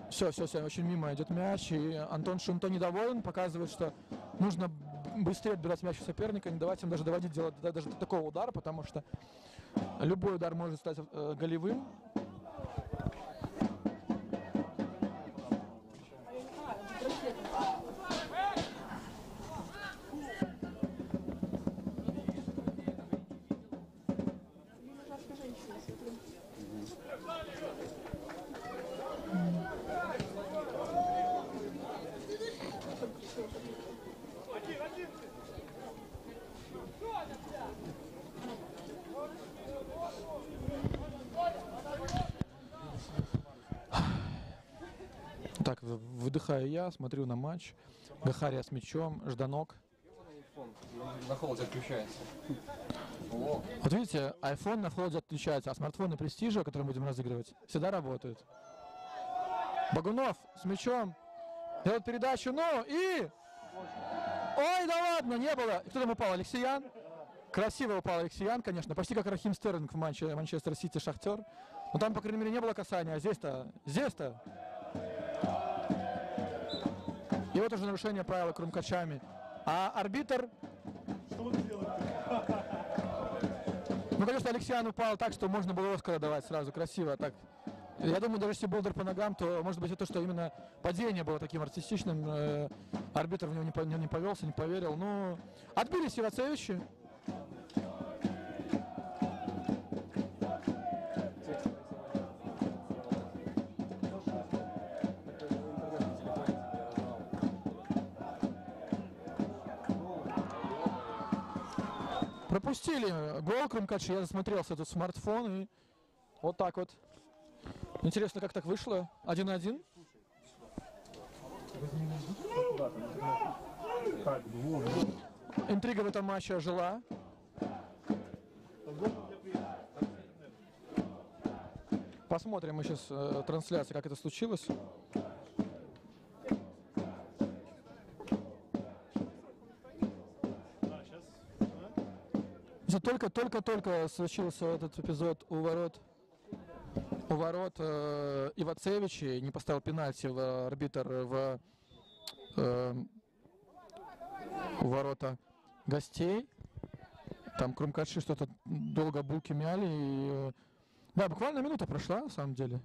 Все, очень мимо идет мяч. И Антон Шунто недоволен, показывает, что нужно быстрее отбирать мяч у соперника, не давать им даже доводить дело даже до такого удара, потому что любой удар может стать голевым. Так, выдыхаю я, смотрю на матч. Гахария с мячом, Жданок. На холоде отключается. Вот видите, iPhone на холоде отключается, а смартфоны Престижа, которые мы будем разыгрывать, всегда работают. Багунов с мячом. Делает передачу, ну и... Ой, да ладно, не было. Кто там упал? Алексеян? Красиво упал Алексеян, конечно. Почти как Рахим Стерлинг в матче Манчестер Сити Шахтер. Но там, по крайней мере, не было касания. А здесь-то... И вот уже нарушение правил Крумкачами. А арбитр... Что он делает? Ну, конечно, Алексеян упал так, что можно было Оскара давать сразу. Красиво так. Я думаю, даже если был удар по ногам, то может быть это, что именно падение было таким артистичным. Арбитр в него не повелся, не поверил. Ну, отбились Ивацевичи. Пропустили гол Крумкачи, я засмотрелся тут смартфон и вот так вот. Интересно, как так вышло? 1-1. Интрига в этом матче жила. Посмотрим мы сейчас трансляцию, как это случилось. Только случился этот эпизод у ворот Ивацевича, не поставил пенальти арбитр в ворота гостей. Там Крумкачи что-то долго булки мяли. И, да, буквально минута прошла, на самом деле.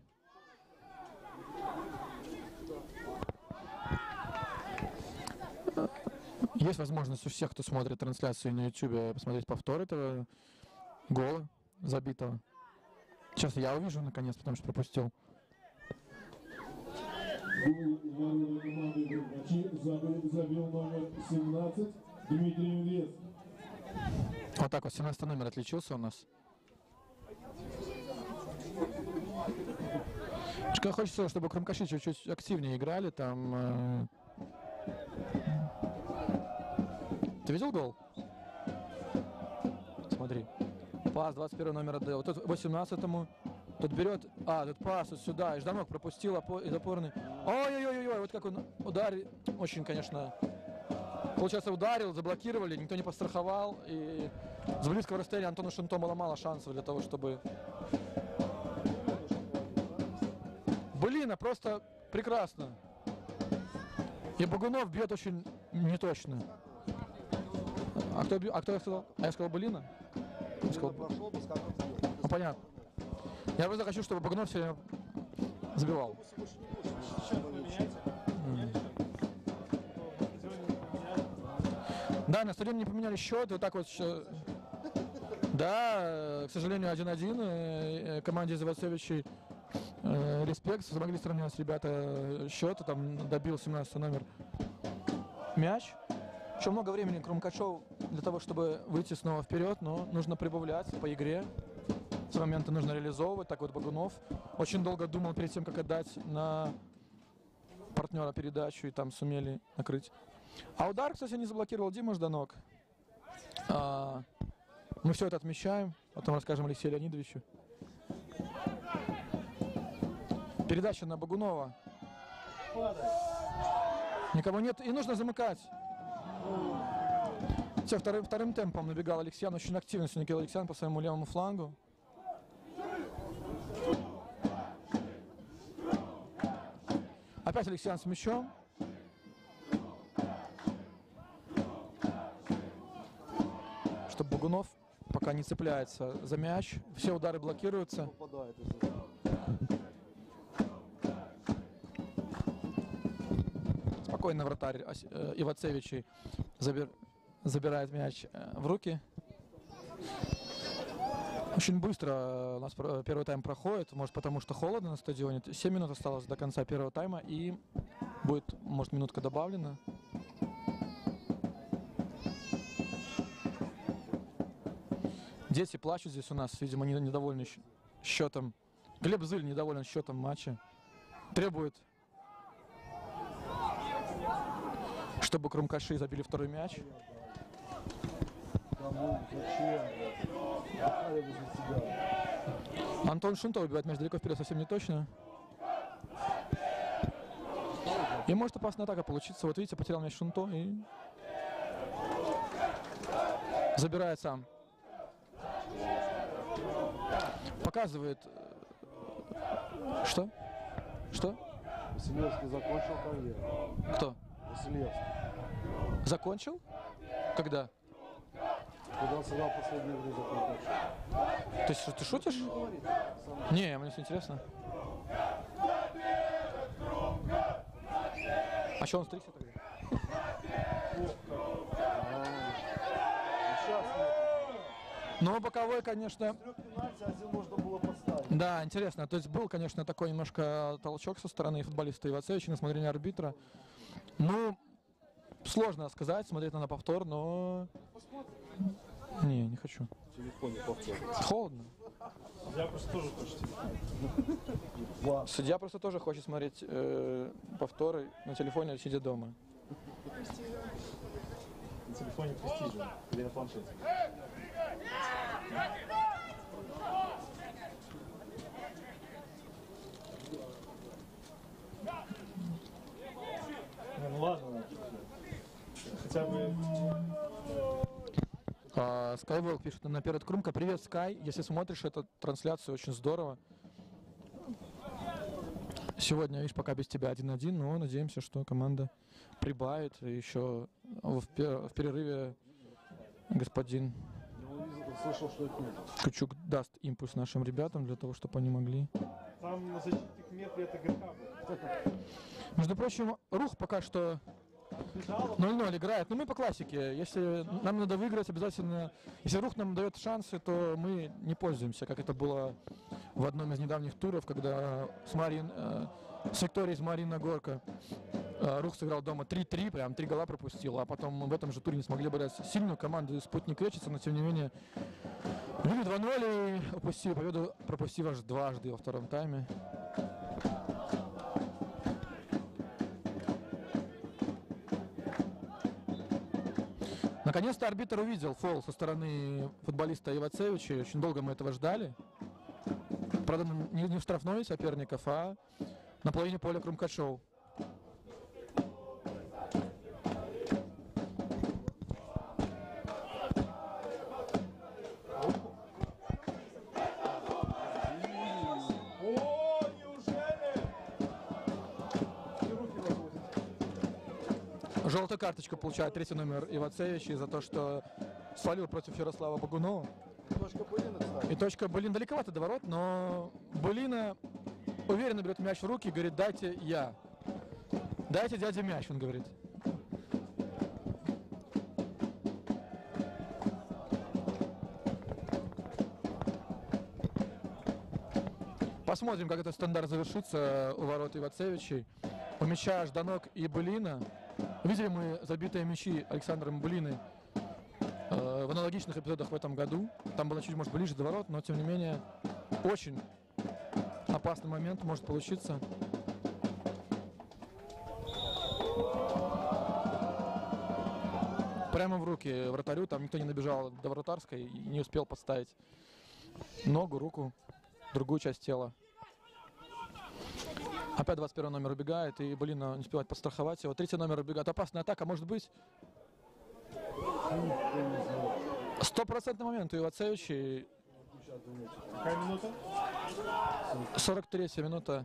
Есть возможность у всех, кто смотрит трансляцию на YouTube, посмотреть повтор этого гола забитого. Сейчас я увижу, наконец, потому что пропустил. Гол команды Крумкачи забил номер 17 Дмитрий Инвест. Вот так вот, 17 номер отличился у нас. Хочется, чтобы Крумкаши чуть-чуть активнее играли. Там. Ты видел гол? Смотри. Пас 21 номер отдал. Вот тут 18-му. Тут берет. Тут пас вот сюда. И Жданок пропустил из опорной. Ой-ой-ой-ой. Вот как он ударил. Очень, конечно. Получается, ударил, заблокировали, никто не подстраховал. И с близкого расстояния Антону Шунто было мало шансов для того, чтобы... Блин, просто прекрасно. И Богунов бьет очень неточно. А кто я сказал? А я сказал Былина? Я сказал... Ну, понятно. Я просто хочу, чтобы Богунов все время забивал. Да, на стадионе не поменяли счет, вот так вот. Да, к сожалению, 1-1. Команде из Ивацевичей респект, смогли сравнять ребята счета, там добил 17 номер мяч. Еще много времени Крумкачев для того, чтобы выйти снова вперед, но нужно прибавлять по игре. Эти моменты нужно реализовывать. Так вот Богунов очень долго думал перед тем, как отдать на партнера передачу, и там сумели накрыть. А удар, кстати, не заблокировал Дима Жданок. Мы все это отмечаем, потом расскажем Алексею Леонидовичу. Передача на Богунова. Никого нет, и нужно замыкать. Все, вторым темпом набегал Алексей, очень активно сегодня кидал Алексей по своему левому флангу. Опять Алексей с мячом. Чтобы Богунов пока не цепляется за мяч. Все удары блокируются. Спокойно вратарь Ивацевичей забирает мяч в руки. Очень быстро у нас первый тайм проходит, может потому что холодно на стадионе. 7 минут осталось до конца первого тайма и будет, может, минутка добавлена. Дети плачут здесь у нас, видимо, недовольны счетом. Глеб Зыль недоволен счетом матча. Требует, чтобы Крумкаши забили второй мяч. Антон Шунто выбивает мяч далеко вперед, совсем не точно. И может опасная атака получиться. Вот видите, потерял мяч Шунто и забирает сам. Показывает. Что? Что? Василевский закончил карьеру. Кто? Василевский. Закончил? Когда? Когда он сыграл последнюю игру за Крумкачев. То есть ты шутишь? Не, мне все интересно. А что он стригся тогда? Ну, боковой, конечно. Один можно было поставить. Да, интересно. То есть был, конечно, такой немножко толчок со стороны футболиста Ивацевича на смотрение арбитра. Ну, сложно сказать, смотреть на повтор, но... Не хочу. Телефоне повтор. Холодно. Я просто тоже хочу телефон. Судья просто тоже хочет смотреть повторы на телефоне, сидя дома. На телефоне престижно. Или на планшете. Ну ладно. Хотя бы... Skywalk пишет наперед Крумка. Привет, Sky. Если смотришь эту трансляцию, очень здорово. Сегодня, видишь, пока без тебя 1-1, но надеемся, что команда прибавит. И еще в перерыве господин Слышал, что это Кучук даст импульс нашим ребятам для того, чтобы они могли. Там на защитник метре это ГК. Между прочим, Рух пока что 0-0 играет. Но мы по классике. Если нам надо выиграть, обязательно... Если Рух нам дает шансы, то мы не пользуемся, как это было в одном из недавних туров, когда с Викторией из Марина Горка Рух сыграл дома 3-3, прям 3 гола пропустил, а потом в этом же туре не смогли брать сильную команду «Спутник Речица», но тем не менее вели 2-0 и упустили победу, пропустив аж дважды во втором тайме. Наконец-то арбитр увидел фол со стороны футболиста Ивацевича. Очень долго мы этого ждали. Правда, не в штрафной соперников, а на половине поля Крумкачев. О, неужели? И руки разводят. Желтую карточку получает третий номер Ивацевич за то, что свалил против Ярослава Багунова. Точка Булина, кстати. И точка Булин далековато до ворот, но Булина уверенно берет мяч в руки и говорит: дайте я. Дайте дяде мяч, он говорит. Посмотрим, как этот стандарт завершится у ворот Ивацевичей. У мяча Жданок и Булина. Видели мы забитые мячи Александром Булиной в аналогичных эпизодах в этом году. Там было чуть, может, ближе до ворот, но тем не менее очень опасный момент может получиться. Прямо в руки вратарю, там никто не набежал до вратарской и не успел подставить ногу, руку, другую часть тела. Опять 21 номер убегает, и Булина не успевает подстраховать его. Третий номер убегает. Опасная атака, может быть. 100% момент у Ивацевича. Какая минута? 43-я минута.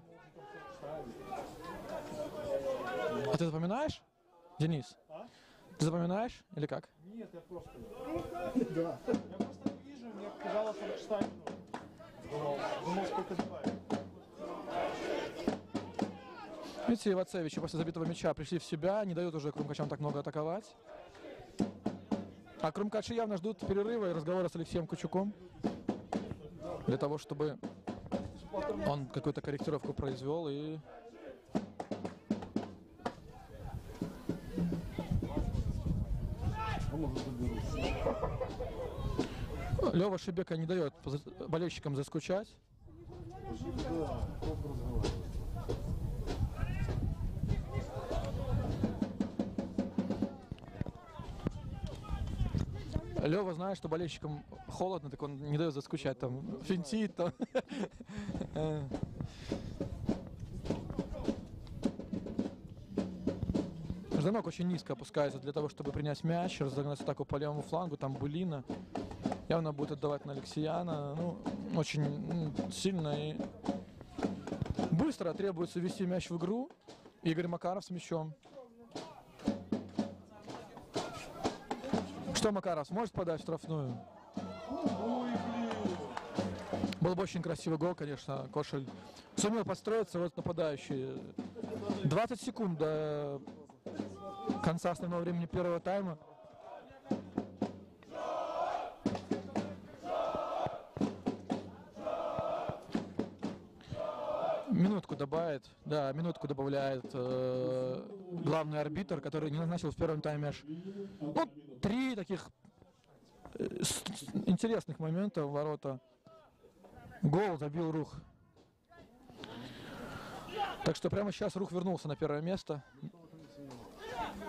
А ты запоминаешь, Денис? А? Ты запоминаешь или как? Нет, я просто... Да. Я просто не вижу, мне показалось 46 минута. Думал, сколько добавить. Видите, Ивацевичи после забитого мяча пришли в себя, не дают уже Крумкачам так много атаковать. А Крумкачи явно ждут перерыва и разговора с Алексеем Кучуком. Для того, чтобы он какую-то корректировку произвел и... Лёва Шибека не дает болельщикам заскучать. Лёва знает, что болельщикам холодно, так он не дает заскучать, там, финтит, там. Жданок очень низко опускается для того, чтобы принять мяч, разогнать атаку по левому флангу, там Булина. Явно будет отдавать на Алексеяна. Ну, очень сильно и быстро требуется ввести мяч в игру. Игорь Макаров с мячом. Что Макаров сможет подать в штрафную? Был бы очень красивый гол, конечно. Кошель сумел подстроиться, вот нападающий. 20 секунд до конца основного времени первого тайма. Минутку добавит, да, минутку добавляет главный арбитр, который не назначил в первом тайме аж, ну, 3 таких интересных момента в ворота. Гол забил Рух. Так что прямо сейчас Рух вернулся на первое место.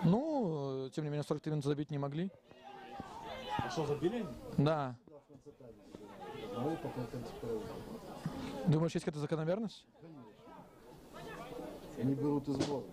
Ну, тем не менее, 43 минуты забить не могли. А что, забили? Да. Думаешь, есть какая-то закономерность? Они берут из сбора.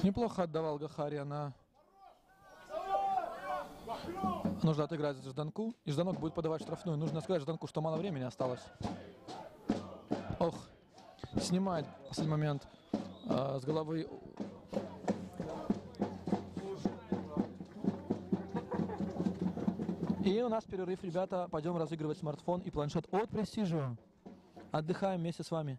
Неплохо отдавал Гахарьяна. Нужно отыграть Жданку, и Жданок будет подавать штрафную. Нужно сказать Жданку, что мало времени осталось. Ох, снимает в последний момент с головы. И у нас перерыв, ребята. Пойдем разыгрывать смартфон и планшет от Prestigio. Отдыхаем вместе с вами.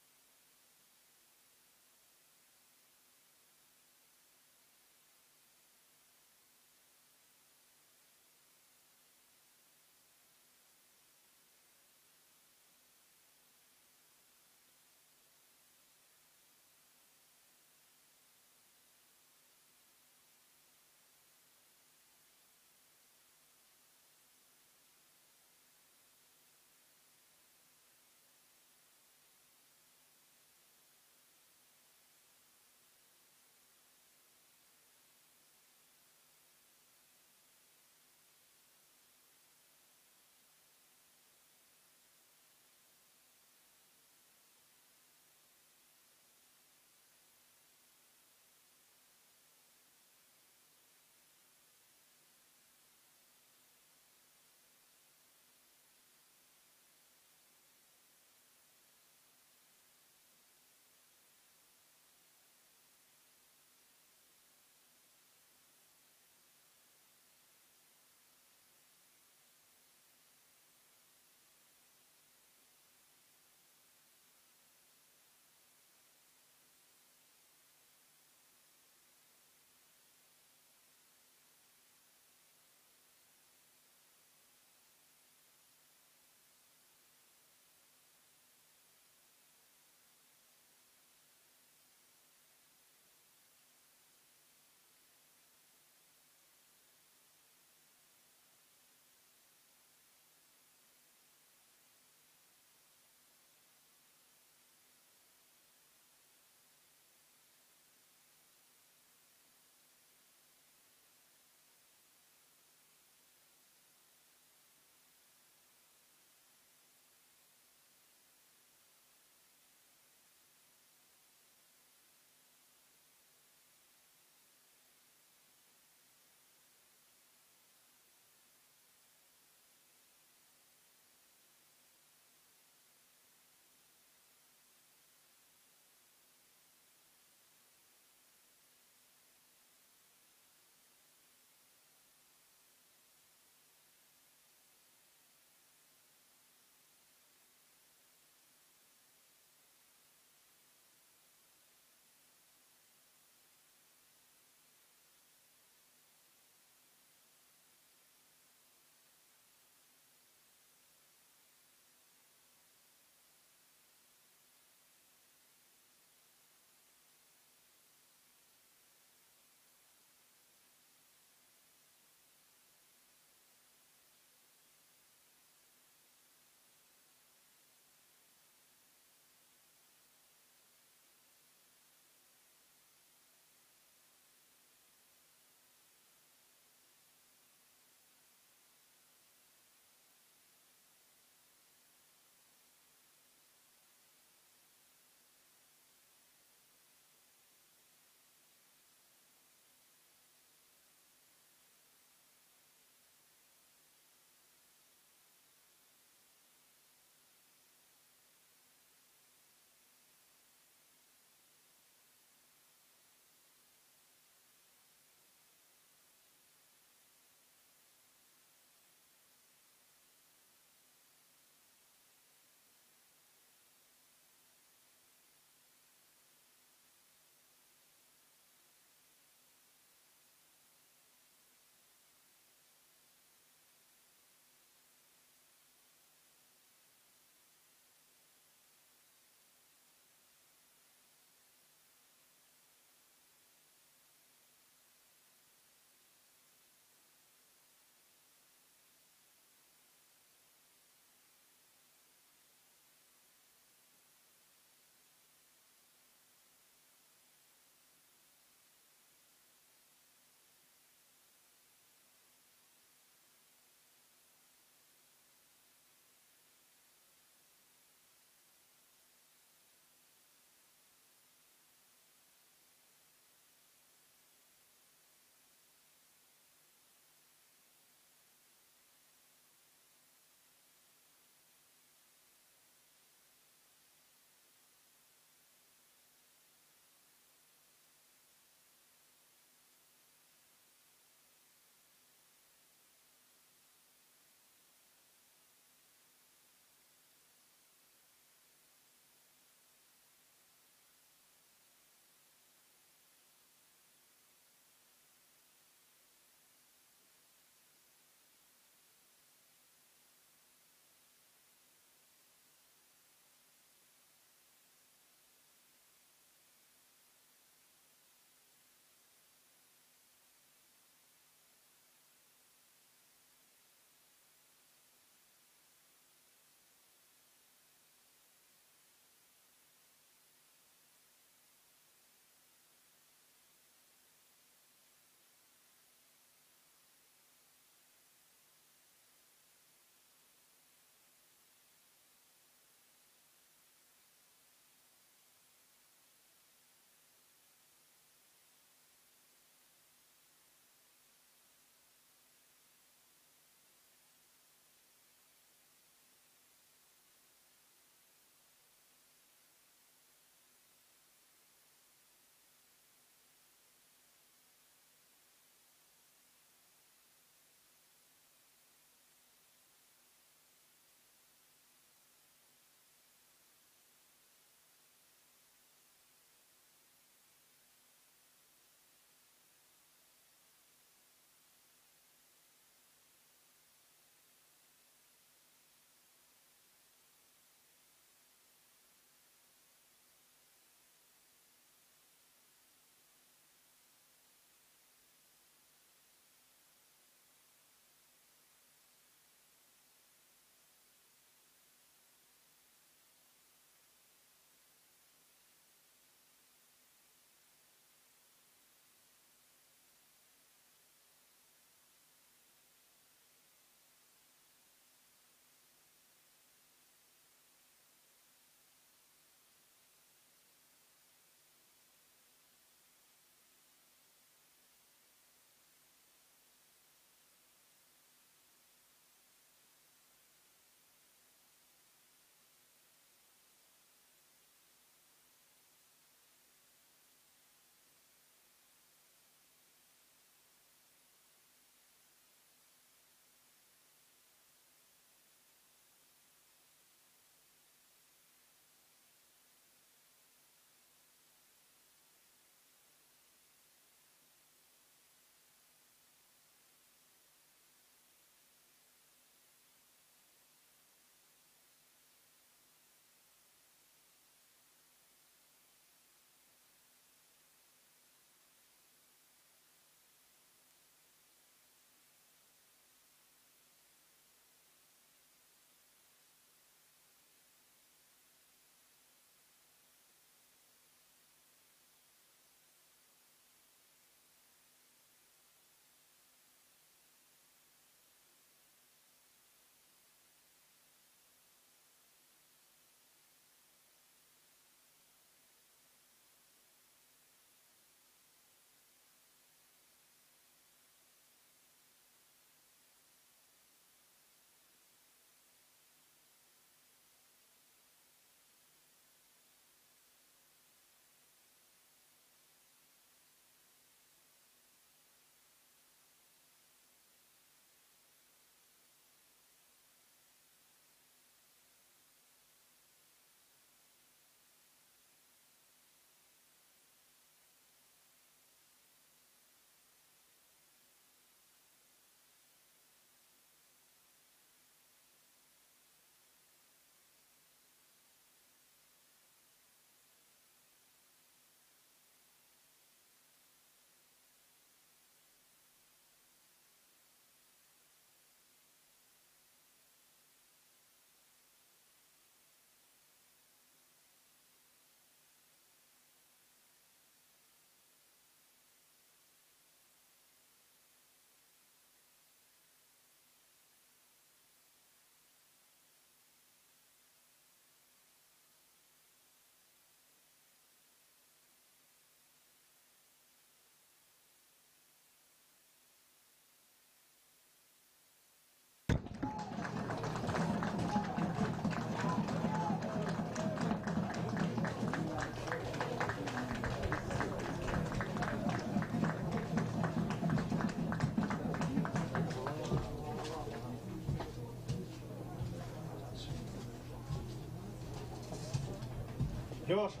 Леша!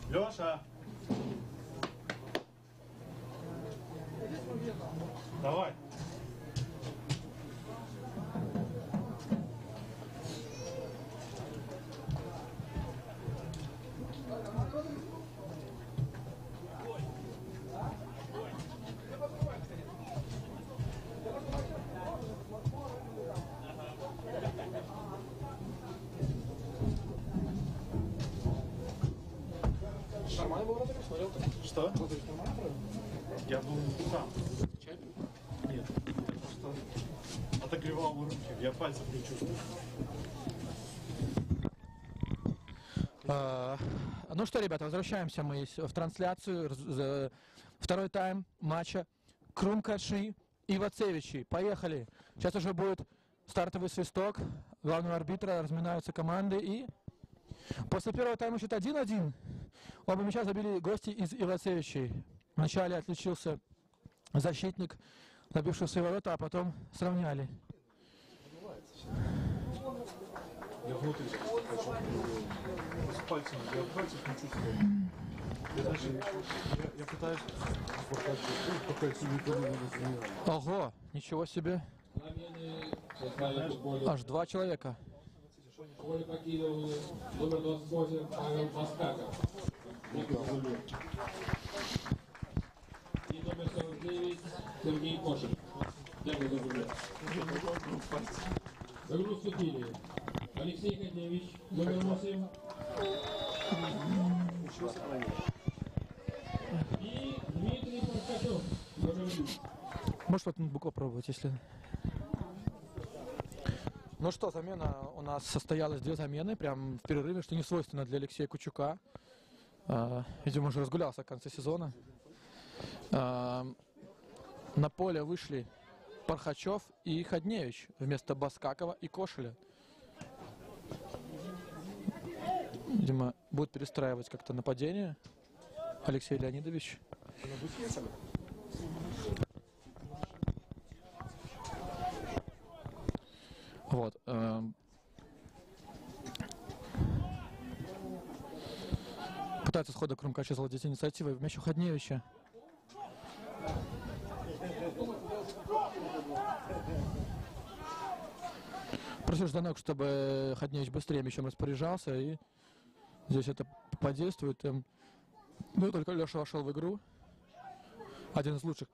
Леша! Давай! Нормально был вроде, смотрел ты? Что? Вроде нормально был? Я был сам. Чай пил? Нет, я просто отогревал руки. Я пальцев не чувствую. Ну что, ребята, возвращаемся мы в трансляцию. Второй тайм матча Крумкаши и Вацевичи. Поехали. Сейчас уже будет стартовый свисток главного арбитра, разминаются команды. И после первого тайма счет 1-1. Оба мяча забили гости из Ивацевичей. Вначале отличился защитник, забивший свои ворота, а потом сравняли. Я внутри с пальцем, я пальцев не чувствую. Я даже, я пытаюсь пока себе никого не разумею. Ого, ничего себе. Замены в составе футбольного Аж 2 человека. поле покинул номер 28 Павел Баскаков. И номер 49 Сергей Кошин. Дякую за рубль. В игру вступили Алексей Кадневич, номер 8. И Дмитрий Паркачев, номер 1. Может вот ноутбук попробовать, если... Ну что, замена у нас состоялась, 2 замены, прям в перерыве, что не свойственно для Алексея Кучука. Видимо, уже разгулялся в конце сезона. На поле вышли Пархачев и Ходневич вместо Баскакова и Кошеля. Видимо, будет перестраивать как-то нападение Алексей Леонидович. Вот. Пытается схода Крумкаши завладеть инициативой в мяч у Ходневича. Просил Жданок, чтобы Ходневич быстрее мячом распоряжался, и здесь это подействует. Ну, только Леша вошел в игру. Один из лучших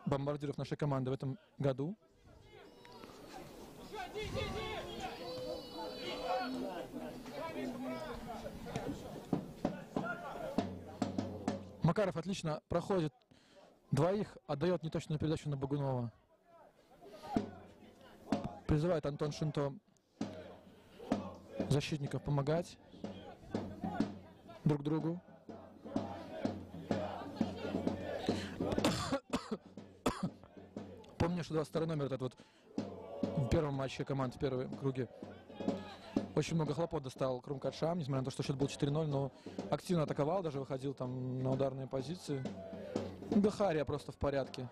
бомбардиров нашей команды в этом году. Макаров отлично проходит двоих, отдает неточную передачу на Богунова. Призывает Антон Шинто защитников помогать друг другу. Помню, что 22 номер этот вот в первом матче команд в первом круге очень много хлопот достал Крумкашам, несмотря на то, что счет был 4-0, но активно атаковал, даже выходил там на ударные позиции. Бехария просто в порядке.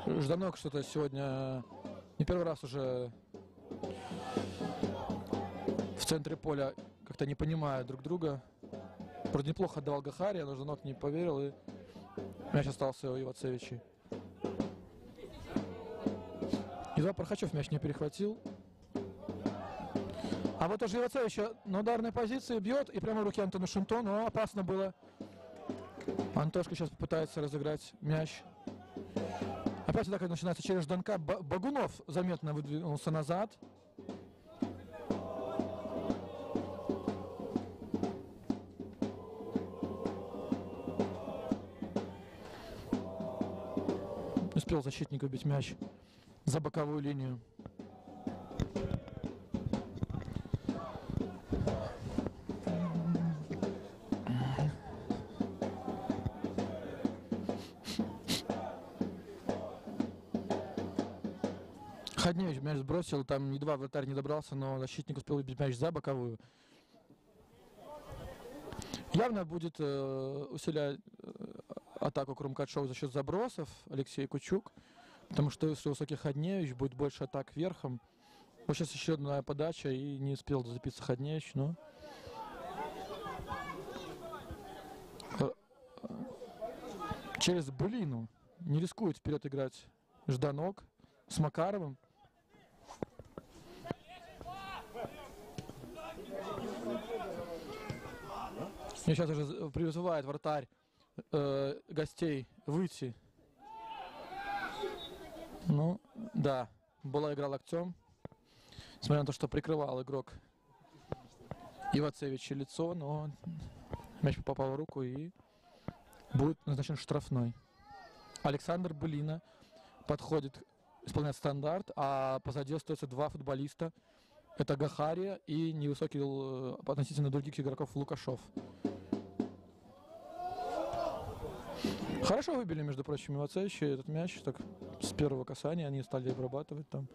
Жданок что-то сегодня не первый раз уже в центре поля как-то не понимают друг друга. Вроде неплохо отдавал Гахария, но Жданок не поверил, и мяч остался у Ивацевичей. Едва Пархачев мяч не перехватил. А вот уже Ивацевич на ударной позиции бьет, и прямо в руки Антону Шинто, но опасно было. Антошка сейчас попытается разыграть мяч. Опять атака начинается через Жданка. Богунов заметно выдвинулся назад. Успел защитник убить мяч за боковую линию. Ходневич мяч сбросил, там едва вратарь не добрался, но защитник успел убить мяч за боковую. Явно будет усилять атаку Крумкашова за счет забросов Алексей Кучук, потому что если высокий Ходневич, будет больше атак верхом. Вот сейчас еще одна подача и не успел зацепиться Ходневич, но... Через Былину не рискует вперед играть Жданок с Макаровым. И сейчас уже призывает вратарь гостей выйти. Ну, да, была игра локтем. Несмотря на то, что прикрывал игрок Ивацевича лицо, но мяч попал в руку и будет назначен штрафной. Александр Былина подходит, исполняет стандарт, а позади остается два футболиста. Это Гахария и невысокий относительно других игроков Лукашов. Хорошо выбили, между прочим, Ивацевичи этот мяч. Так, с первого касания они стали обрабатывать там.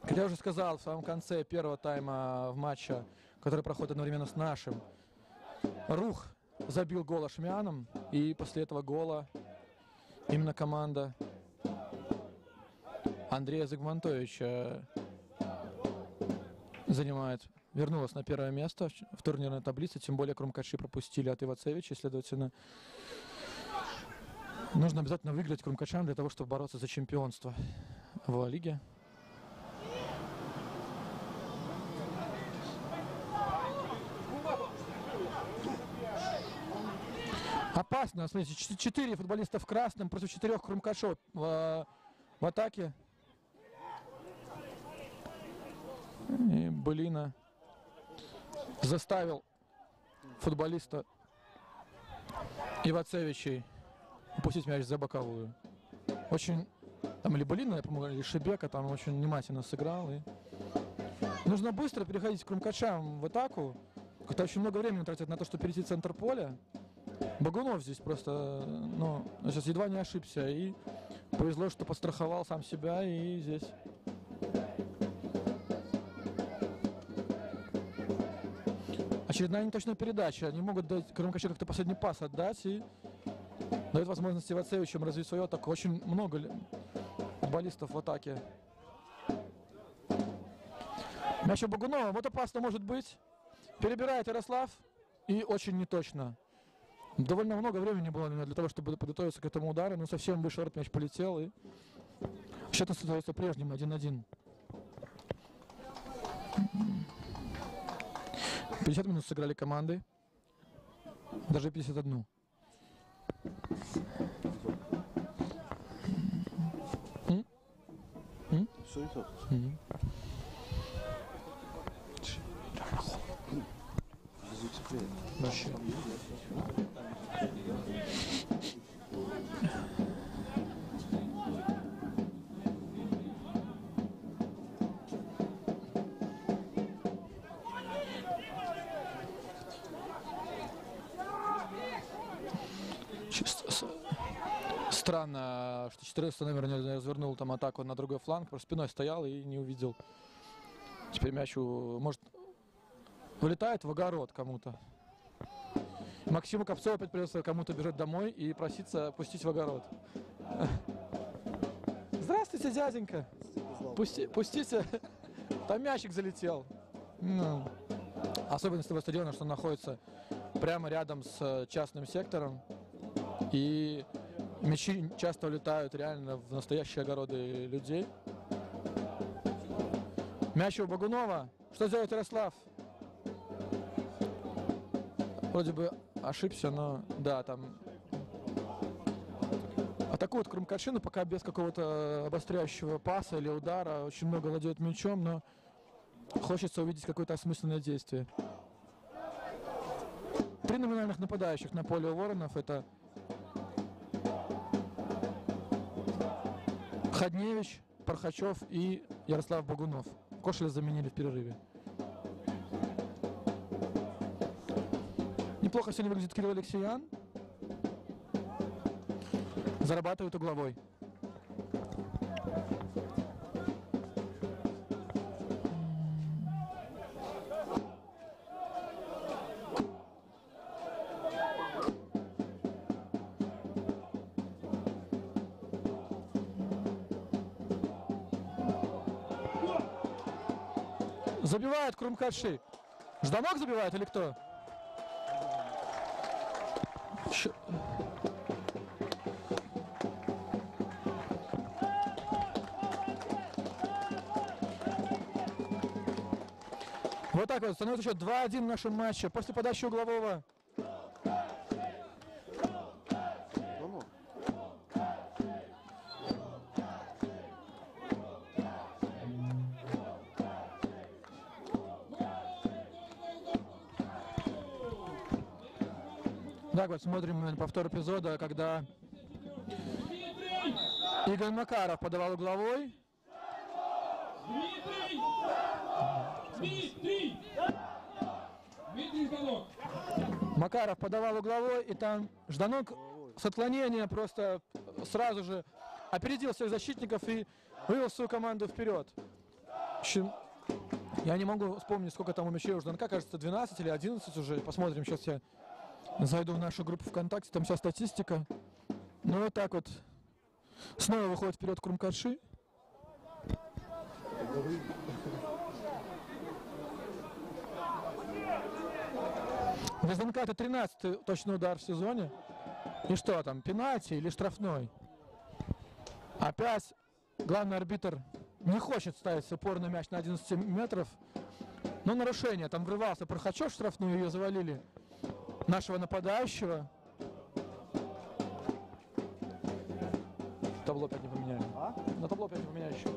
Как я уже сказал, в самом конце первого тайма в матче, который проходит одновременно с нашим, Рух забил гол Ашмяном, и после этого гола именно команда Андрея Загмантовича вернулась на первое место в турнирной таблице, тем более Крумкачи пропустили от Ивацевича, следовательно, нужно обязательно выиграть Крумкачам для того, чтобы бороться за чемпионство в лиге. Опасно, смотрите, 4 футболиста в красном против 4 Крумкачев в атаке. И Былина заставил футболиста Ивацевичей упустить мяч за боковую. Очень, там или Былина, я по-моему, или Шебека там очень внимательно сыграл. И нужно быстро переходить к Крумкачам в атаку. Как-то очень много времени тратят на то, чтобы перейти в центр поля. Богунов здесь просто, ну, сейчас едва не ошибся. И повезло, что подстраховал сам себя, и здесь... Очередная неточная передача. Они могут дать Крумкачу как-то последний пас отдать и дает возможность Ивацевичам развить свою атаку. Очень много футболистов в атаке. Мяч у Богунова. Вот опасно может быть. Перебирает Ярослав. И очень неточно. Довольно много времени было для того, чтобы подготовиться к этому удару. Но совсем выше ворот мяч полетел. И счет остается прежним, 1-1. 50 минут сыграли команды. Даже 51. Все и то. Вообще. Странно, что 14 номер не развернул там атаку на другой фланг, просто спиной стоял и не увидел. Теперь мяч, может, вылетает в огород кому-то. Максиму Копцову опять придется кому-то бежать домой и проситься пустить в огород. Здравствуйте, дяденька. Пустите. Там мячик залетел. Ну. Особенность этого стадиона, что он находится прямо рядом с частным сектором. И мячи часто улетают реально в настоящие огороды людей. Мяч у Богунова. Что делает Ярослав? Вроде бы ошибся, но да, там атакуют Крумкачи, но пока без какого-то обостряющего паса или удара. Очень много владеют мячом, но хочется увидеть какое-то осмысленное действие. 3 номинальных нападающих на поле у Воронов. Это Ходневич, Пархачев и Ярослав Богунов. Кошеля заменили в перерыве. Неплохо сегодня выглядит Кирилл Алексеян. Зарабатывает угловой. Забивает Курмхадши. Жданок забивает или кто? Вот так вот, становится счет 2-1 в нашем матче. После подачи углового. Так вот, смотрим повтор эпизода, когда Игорь Макаров подавал угловой. Макаров подавал угловой, и там Жданок с отклонения просто сразу же опередил своих защитников и вывел свою команду вперед. В общем, я не могу вспомнить, сколько там у мячей у Жданка, кажется, 12 или 11 уже. Посмотрим, сейчас я зайду в нашу группу ВКонтакте, там вся статистика. Ну вот так вот. Снова выходит вперед Курмхадши. Для Жданка это 13-й точный удар в сезоне. И что там, пенальти или штрафной? Опять главный арбитр не хочет ставить упорный мяч на 11 метров. Но нарушение, там врывался Прохачев в штрафную, ее завалили нашего нападающего. Табло опять не поменяю. На табло опять не поменяю еще.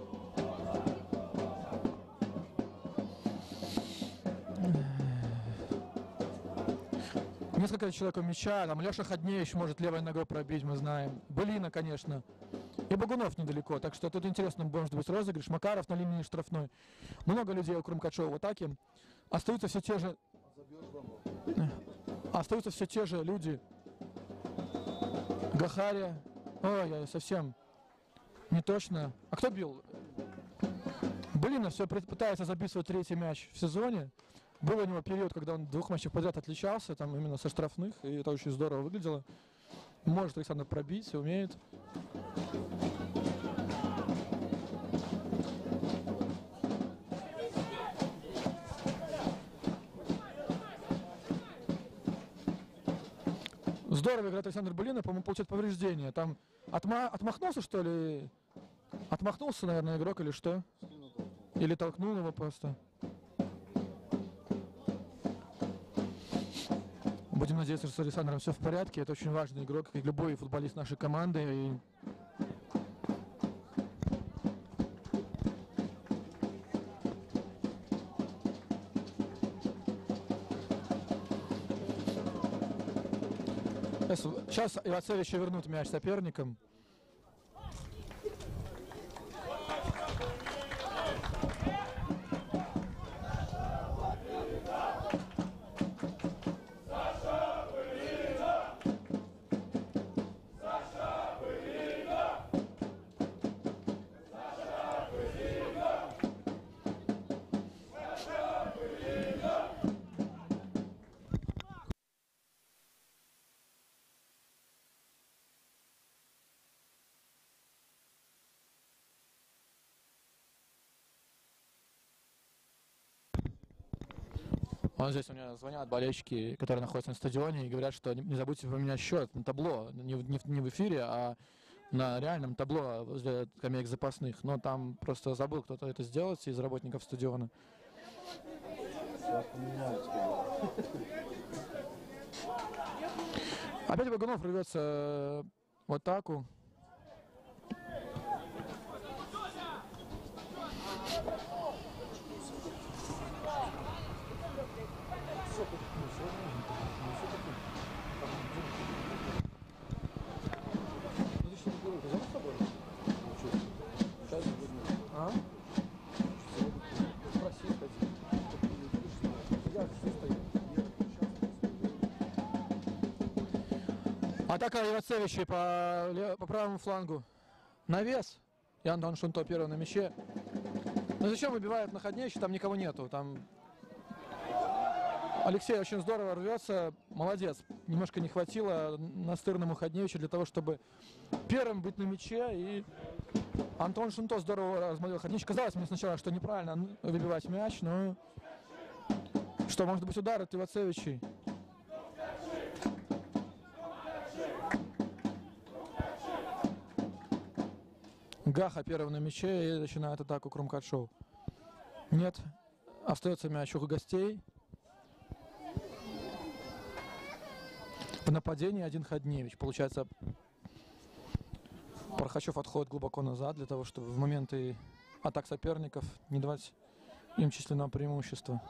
Несколько человек у мяча, там Леша Ходневич может левой ногой пробить, мы знаем. Былина, конечно. И Богунов недалеко, так что тут интересно может быть розыгрыш. Макаров на линии штрафной. Много людей у Курмхадши в атаке. Остаются все те же люди. Гахария. Ой, я совсем не точно. А кто бил? Былина все пытается забить свой 3-й мяч в сезоне. Был у него период, когда он 2 матчей подряд отличался, там именно со штрафных, и это очень здорово выглядело. Может Александр пробить, умеет. Здорово играет Александр Былина, по-моему, получает повреждение. Там отмахнулся, что ли? Отмахнулся, наверное, игрок или что? Или толкнул его просто. Будем надеяться, что с Александром все в порядке. Это очень важный игрок, как любой футболист нашей команды. И... Сейчас Ивацевича вернут мяч соперникам. Вон здесь у меня звонят болельщики, которые находятся на стадионе, и говорят, что не забудьте поменять счет на табло, не в эфире, а на реальном табло возле скамеек запасных. Но там просто забыл кто-то это сделать из работников стадиона. Опять Богунов рвется в атаку. Атака Ивацевича по правому флангу. Навес. И Антон Шунто первый на мяче. Но зачем выбивает на Ходневича? Там никого нету. Там Алексей очень здорово рвется. Молодец. Немножко не хватило настырному Ходневичу для того, чтобы первым быть на мяче и Антон Шунто здорово размотал Ходнич. Казалось мне сначала, что неправильно выбивать мяч, но что, может быть, удар от Ивацевичей. Гаха первый на мяче и начинает атаку Крумкачев. Нет, остается мяч у гостей. В нападении один Ходневич. Получается, Прохачев отходит глубоко назад для того, чтобы в моменты атак соперников не давать им численное преимущество.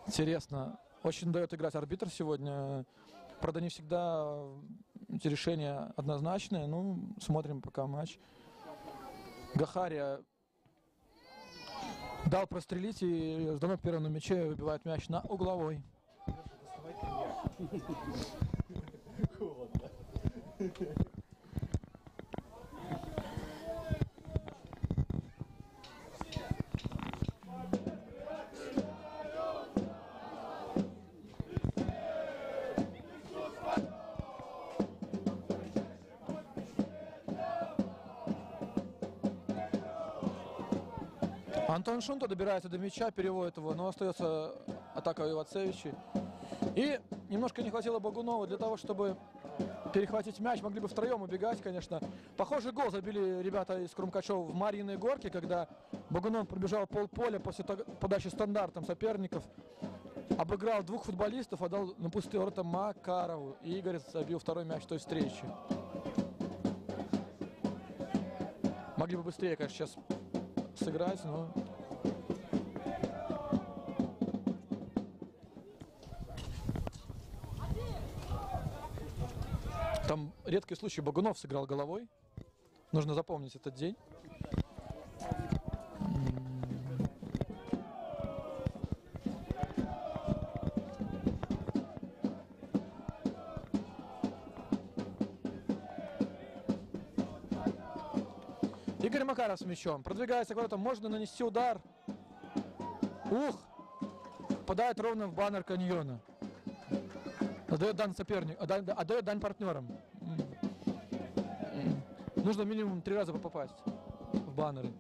Интересно. Очень дает играть арбитр сегодня. Правда, не всегда эти решения однозначные. Ну, смотрим пока матч. Гахария дал прострелить, и Жданов первый на мяче выбивает мяч на угловой. Холодно. Антон Шунто добирается до мяча, переводит его, но остается атака Ивацевичей. И немножко не хватило Богунову для того, чтобы перехватить мяч. Могли бы втроем убегать, конечно. Похожий гол забили ребята из Крумкачева в Марьиной Горке, когда Богунов пробежал полполя после подачи стандартом соперников. Обыграл двух футболистов, отдал на пустые ворота Макарову. И Игорь забил второй мяч той встречи. Могли бы быстрее, конечно, сейчас сыграть, но... Там редкий случай, Богунов сыграл головой. Нужно запомнить этот день. Игорь Макаров с мячом. Продвигается к воротам. Можно нанести удар. Ух! Попадает ровно в баннер каньона. Отдает дан сопернику. Отдает дан партнерам. Нужно минимум 3 раза попасть в баннеры.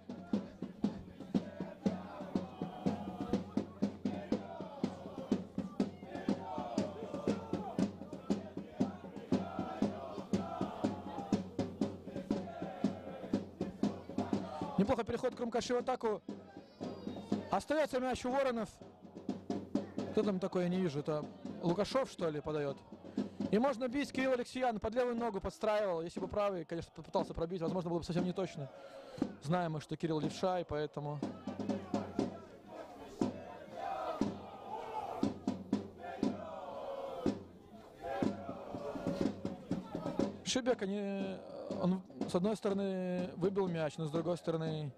Неплохо переход Крумкачев в атаку. Остается мяч у Воронов. Кто там такой, я не вижу. Это Лукашов, что ли, подает. И можно бить. Кирилл Алексеян под левую ногу подстраивал. Если бы правый, конечно, попытался пробить, возможно, было бы совсем не точно. Знаем мы, что Кирилл левша, и поэтому... Шибек, он с одной стороны выбил мяч, но с другой стороны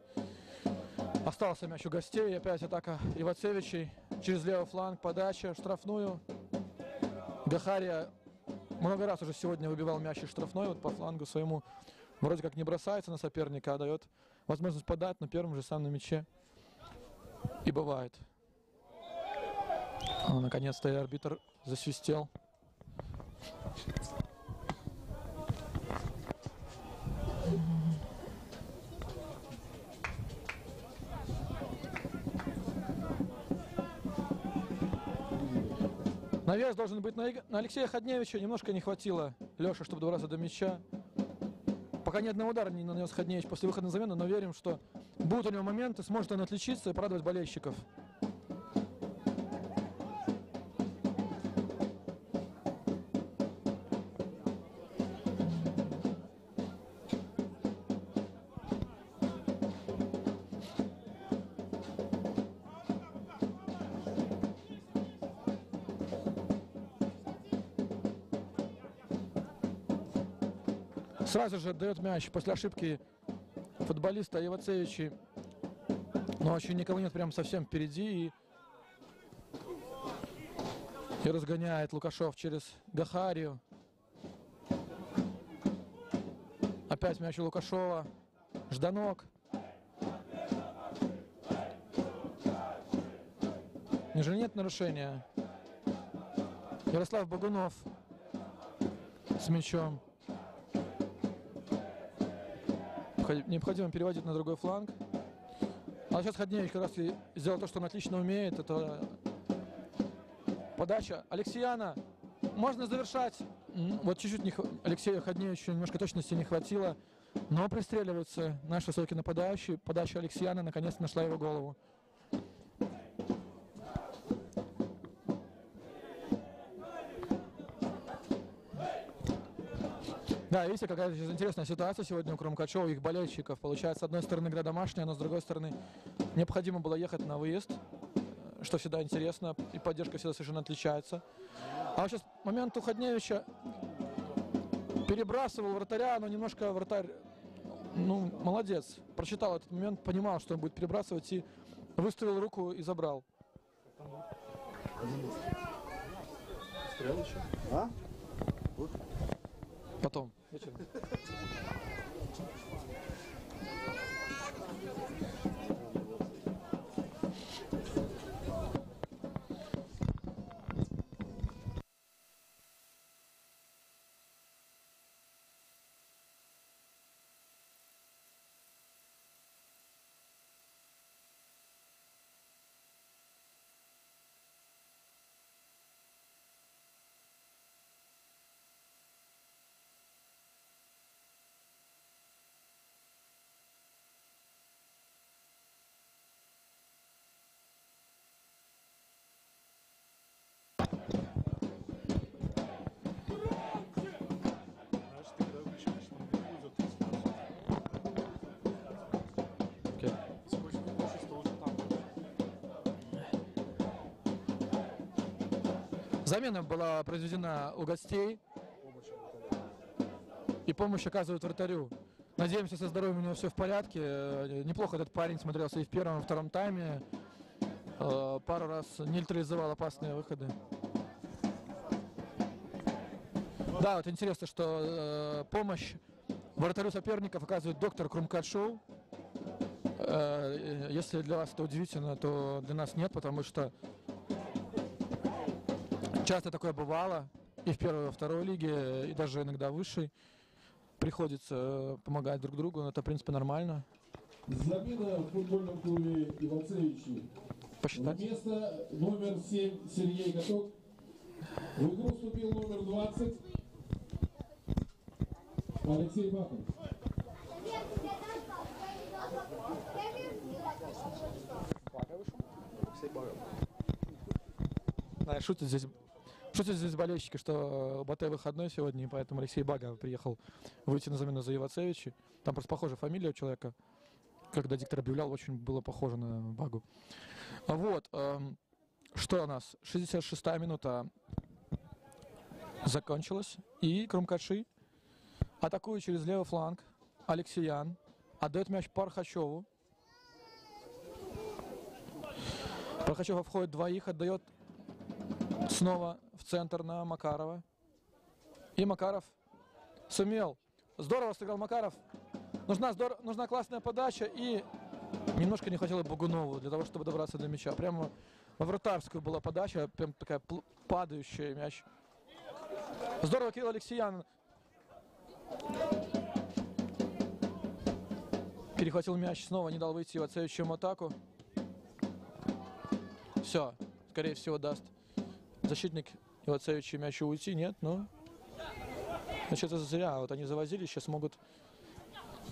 остался мяч у гостей. И опять атака Ивацевичей через левый фланг, подача, штрафную. Гахария много раз уже сегодня выбивал мяч из штрафной, вот по флангу своему. Вроде как не бросается на соперника, а дает возможность подать на первом же самом мяче. И бывает. Наконец-то и арбитр засвистел. Навес должен быть на Алексея Ходневича. Немножко не хватило Леша, чтобы добраться до мяча. Пока ни одного удара не нанес Ходневич после выхода на замену, но верим, что будут у него моменты, сможет он отличиться и порадовать болельщиков. Сразу же отдает мяч после ошибки футболиста Ивацевичи. Но вообще никого нет прям совсем впереди. И разгоняет Лукашов через Гахарию. Опять мяч у Лукашова. Жданок. Неужели нет нарушения? Ярослав Богунов с мячом. Необходимо переводить на другой фланг. А сейчас Ходневич как раз и сделал то, что он отлично умеет. Это подача Алексеяна. Можно завершать. Вот чуть-чуть Алексею Ходневичу немножко точности не хватило. Но пристреливаются наши высокие нападающие. Подача Алексеяна наконец нашла его голову. Да, видите, какая сейчас интересная ситуация сегодня у Крумкачева, их болельщиков. Получается, с одной стороны игра домашняя, но с другой стороны необходимо было ехать на выезд, что всегда интересно, и поддержка всегда совершенно отличается. А вот сейчас момент у Ходневича перебрасывал вратаря, но немножко вратарь, ну, молодец, прочитал этот момент, понимал, что он будет перебрасывать, и выставил руку и забрал. Стрел еще? А? Потом. Вечером. Знаешь, ты когда включаешь, там будет сколько общества уже там. Замена была произведена у гостей. И помощь оказывают вратарю. Надеемся, со здоровьем у него все в порядке. Неплохо этот парень смотрелся и в первом, и во втором тайме. Пару раз нейтрализовал опасные выходы. Да, вот интересно, что помощь вратарю соперников оказывает доктор Крумкачев. Если для вас это удивительно, то для нас нет, потому что часто такое бывало и в первой, и во второй лиге, и даже иногда в высшей. Приходится помогать друг другу, но это, в принципе, нормально. Замена в футбольном клубе Ивацевичи. Посчитать. Вместо номер 7 Сергей Каток в игру вступил номер 20 Алексей Бахов. Да, шутят здесь болельщики, что Батэ выходной сегодня, и поэтому Алексей Бага приехал выйти на замену за Ивацевичи. Там просто похожа фамилия у человека. Когда диктор объявлял, очень было похоже на Багу. Вот. Что у нас? 66-я минута закончилась. И Крумкачи, атакуя через левый фланг, Алексеян отдает мяч Пархачеву. Пархачев обходит двоих, отдает снова в центр на Макарова. И Макаров сумел. Здорово сыграл Макаров. Нужна классная подача. И немножко не хватило Богунову для того, чтобы добраться до мяча. Прямо во вратарскую была подача. Прям такая падающая мяч. Здорово Кирилл Алексеян перехватил мяч снова, не дал выйти Ивацевичу в атаку. Все, скорее всего, даст защитник Ивацевичу мячу уйти. Нет, но значит, это зря. Вот они завозили, сейчас могут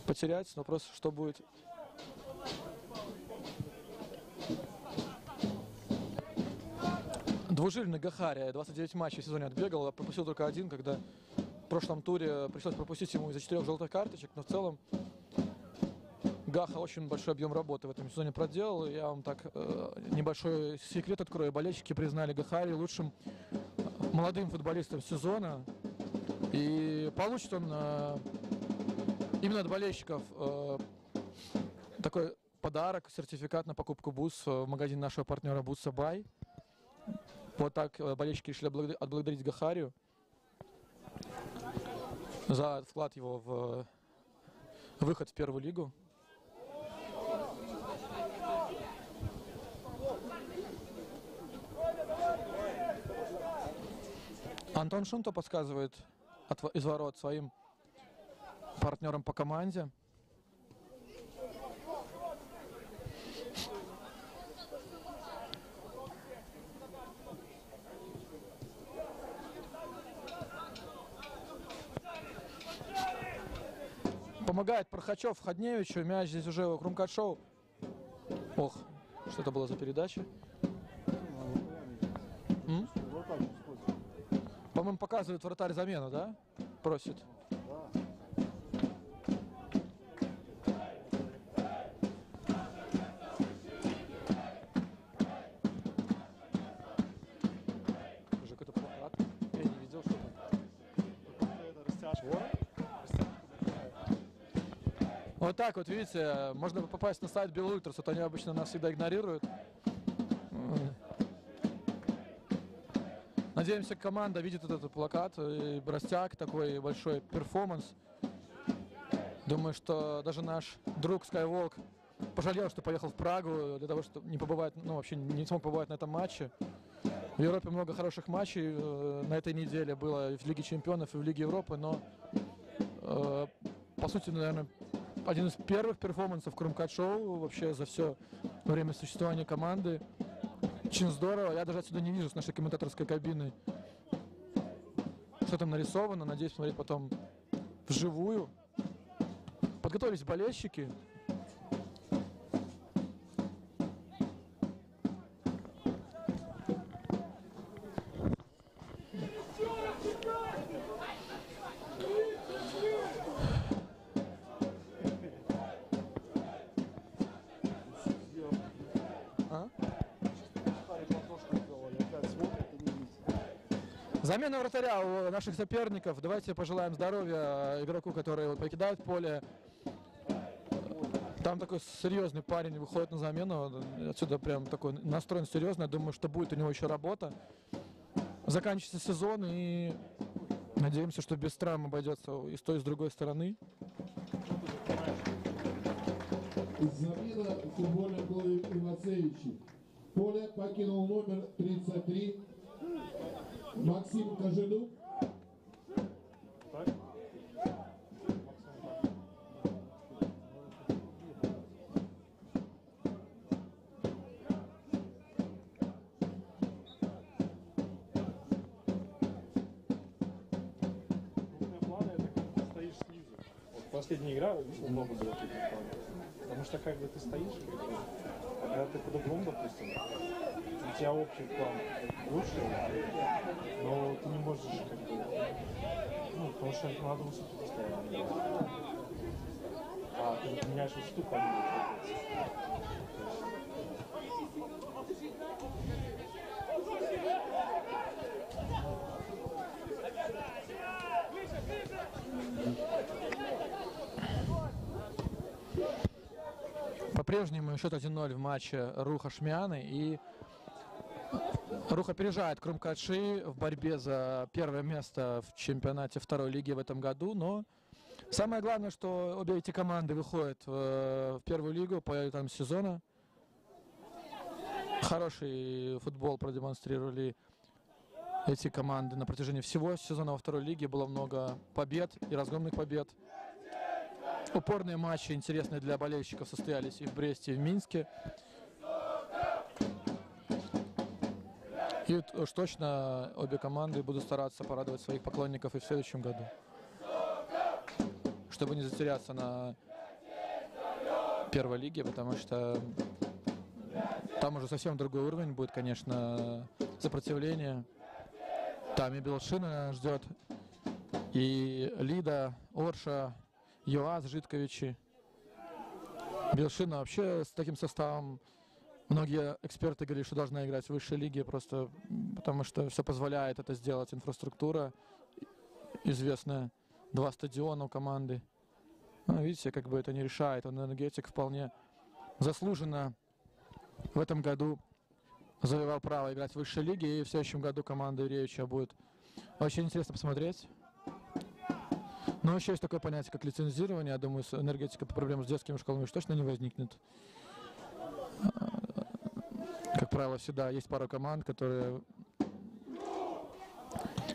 потерять. Вопрос, что будет. Двужильный Гахария, 29 матчей в сезоне отбегал, пропустил только один, когда в прошлом туре пришлось пропустить ему из-за 4 желтых карточек, но в целом Гаха очень большой объем работы в этом сезоне проделал. Я вам так небольшой секрет открою. Болельщики признали Гахари лучшим молодым футболистом сезона. И получит он именно от болельщиков такой подарок, сертификат на покупку бус в магазине нашего партнера Буса Бай. Вот так болельщики решили отблагодарить Гахарию за вклад его в выход в первую лигу. Антон Шунто подсказывает из ворот своим партнерам по команде. Помогает Прохачев Ходневичу. Мяч здесь уже у Крумкачева. Ох, что это было за передача? По-моему, показывает вратарь замену, да? Просит. Уже какой-то плакат. Я не видел, что там. Вот так вот, видите, можно попасть на сайт Белультрас, вот они обычно нас всегда игнорируют. Надеемся, команда видит этот плакат, и Бростяк, такой большой перформанс. Думаю, что даже наш друг Skywalk пожалел, что поехал в Прагу, для того, чтобы не побывать, ну, вообще не смог побывать на этом матче. В Европе много хороших матчей на этой неделе было и в Лиге Чемпионов, и в Лиге Европы, но, по сути, наверное, один из первых перформансов Крумкачева вообще за все время существования команды. Очень здорово. Я даже отсюда не вижу с нашей комментаторской кабины, что там нарисовано. Надеюсь посмотреть потом вживую. Подготовились болельщики. Замена вратаря у наших соперников. Давайте пожелаем здоровья игроку, который вот покидает поле. Там такой серьезный парень выходит на замену. Отсюда прям такой настроен серьезно. Я думаю, что будет у него еще работа. Заканчивается сезон, и надеемся, что без травм обойдется и с той, и с другой стороны. Замена в футбольном клубе Ивацевичи. Поле покинул номер 33 Максим Кожедук. Последняя игра много было таких планов. Потому что как бы ты стоишь, а когда ты по-другому, допустим, у тебя общий план лучше, но ты не можешь как бы, ну, потому что надо высоту постоянно. А когда ты меняешь высоту, план По-прежнему счет 1-0 в матче Руха-Шмяны. И Рух опережает Крумкачи в борьбе за первое место в чемпионате второй лиги в этом году. Но самое главное, что обе эти команды выходят в первую лигу по итогам сезона. Хороший футбол продемонстрировали эти команды на протяжении всего сезона во второй лиге. Было много побед и разгромных побед. Упорные матчи, интересные для болельщиков, состоялись и в Бресте, и в Минске. И уж точно обе команды будут стараться порадовать своих поклонников и в следующем году, чтобы не затеряться на первой лиге, потому что там уже совсем другой уровень будет, конечно, сопротивление. Там и Белшина ждет, и Лида, Орша, ЮАЗ, Житковичи. Белшина вообще с таким составом, многие эксперты говорили, что должна играть в высшей лиге, просто потому что все позволяет это сделать. Инфраструктура известная, 2 стадиона у команды. Ну, видите, как бы это не решает. Он, Энергетик, вполне заслуженно в этом году завоевал право играть в высшей лиге, и в следующем году команда Юревича будет очень интересно посмотреть. Но еще есть такое понятие, как лицензирование. Я думаю, с Энергетикой проблем с детскими школами уж точно не возникнет. Как правило, всегда есть пара команд, которые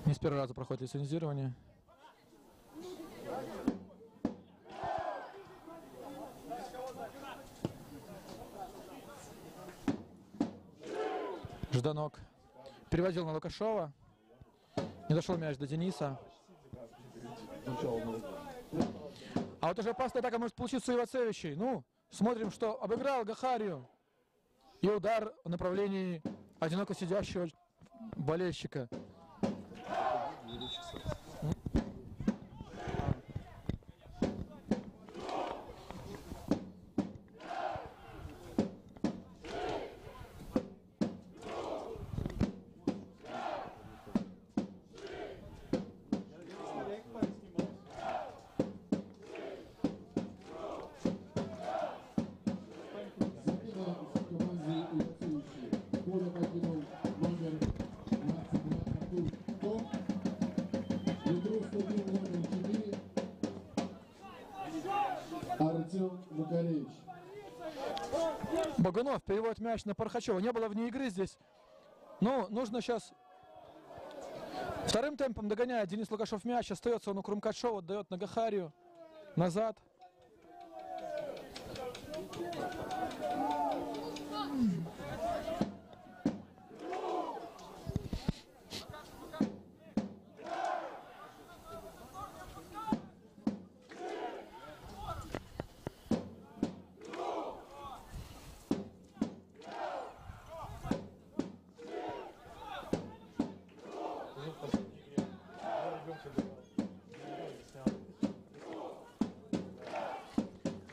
не с первого раза проходят лицензирование. Жданок переводил на Лукашова. Не дошел мяч до Дениса. А вот уже опасная атака может получиться у Ивацевичей. Ну, смотрим, что обыграл Гахарию. И удар в направлении одиноко сидящего болельщика. Замена в команде Ивацевичи. Поле покинул номер 22 Артур Том. В игру вступил номер 4 Артем Макаревич. Богунов переводит мяч на Пархачева. Не было вне игры здесь. Ну, нужно сейчас... Вторым темпом догоняет Денис Лукашов мяч. Остается он у Крумкачева, отдает на Гахарию. Назад.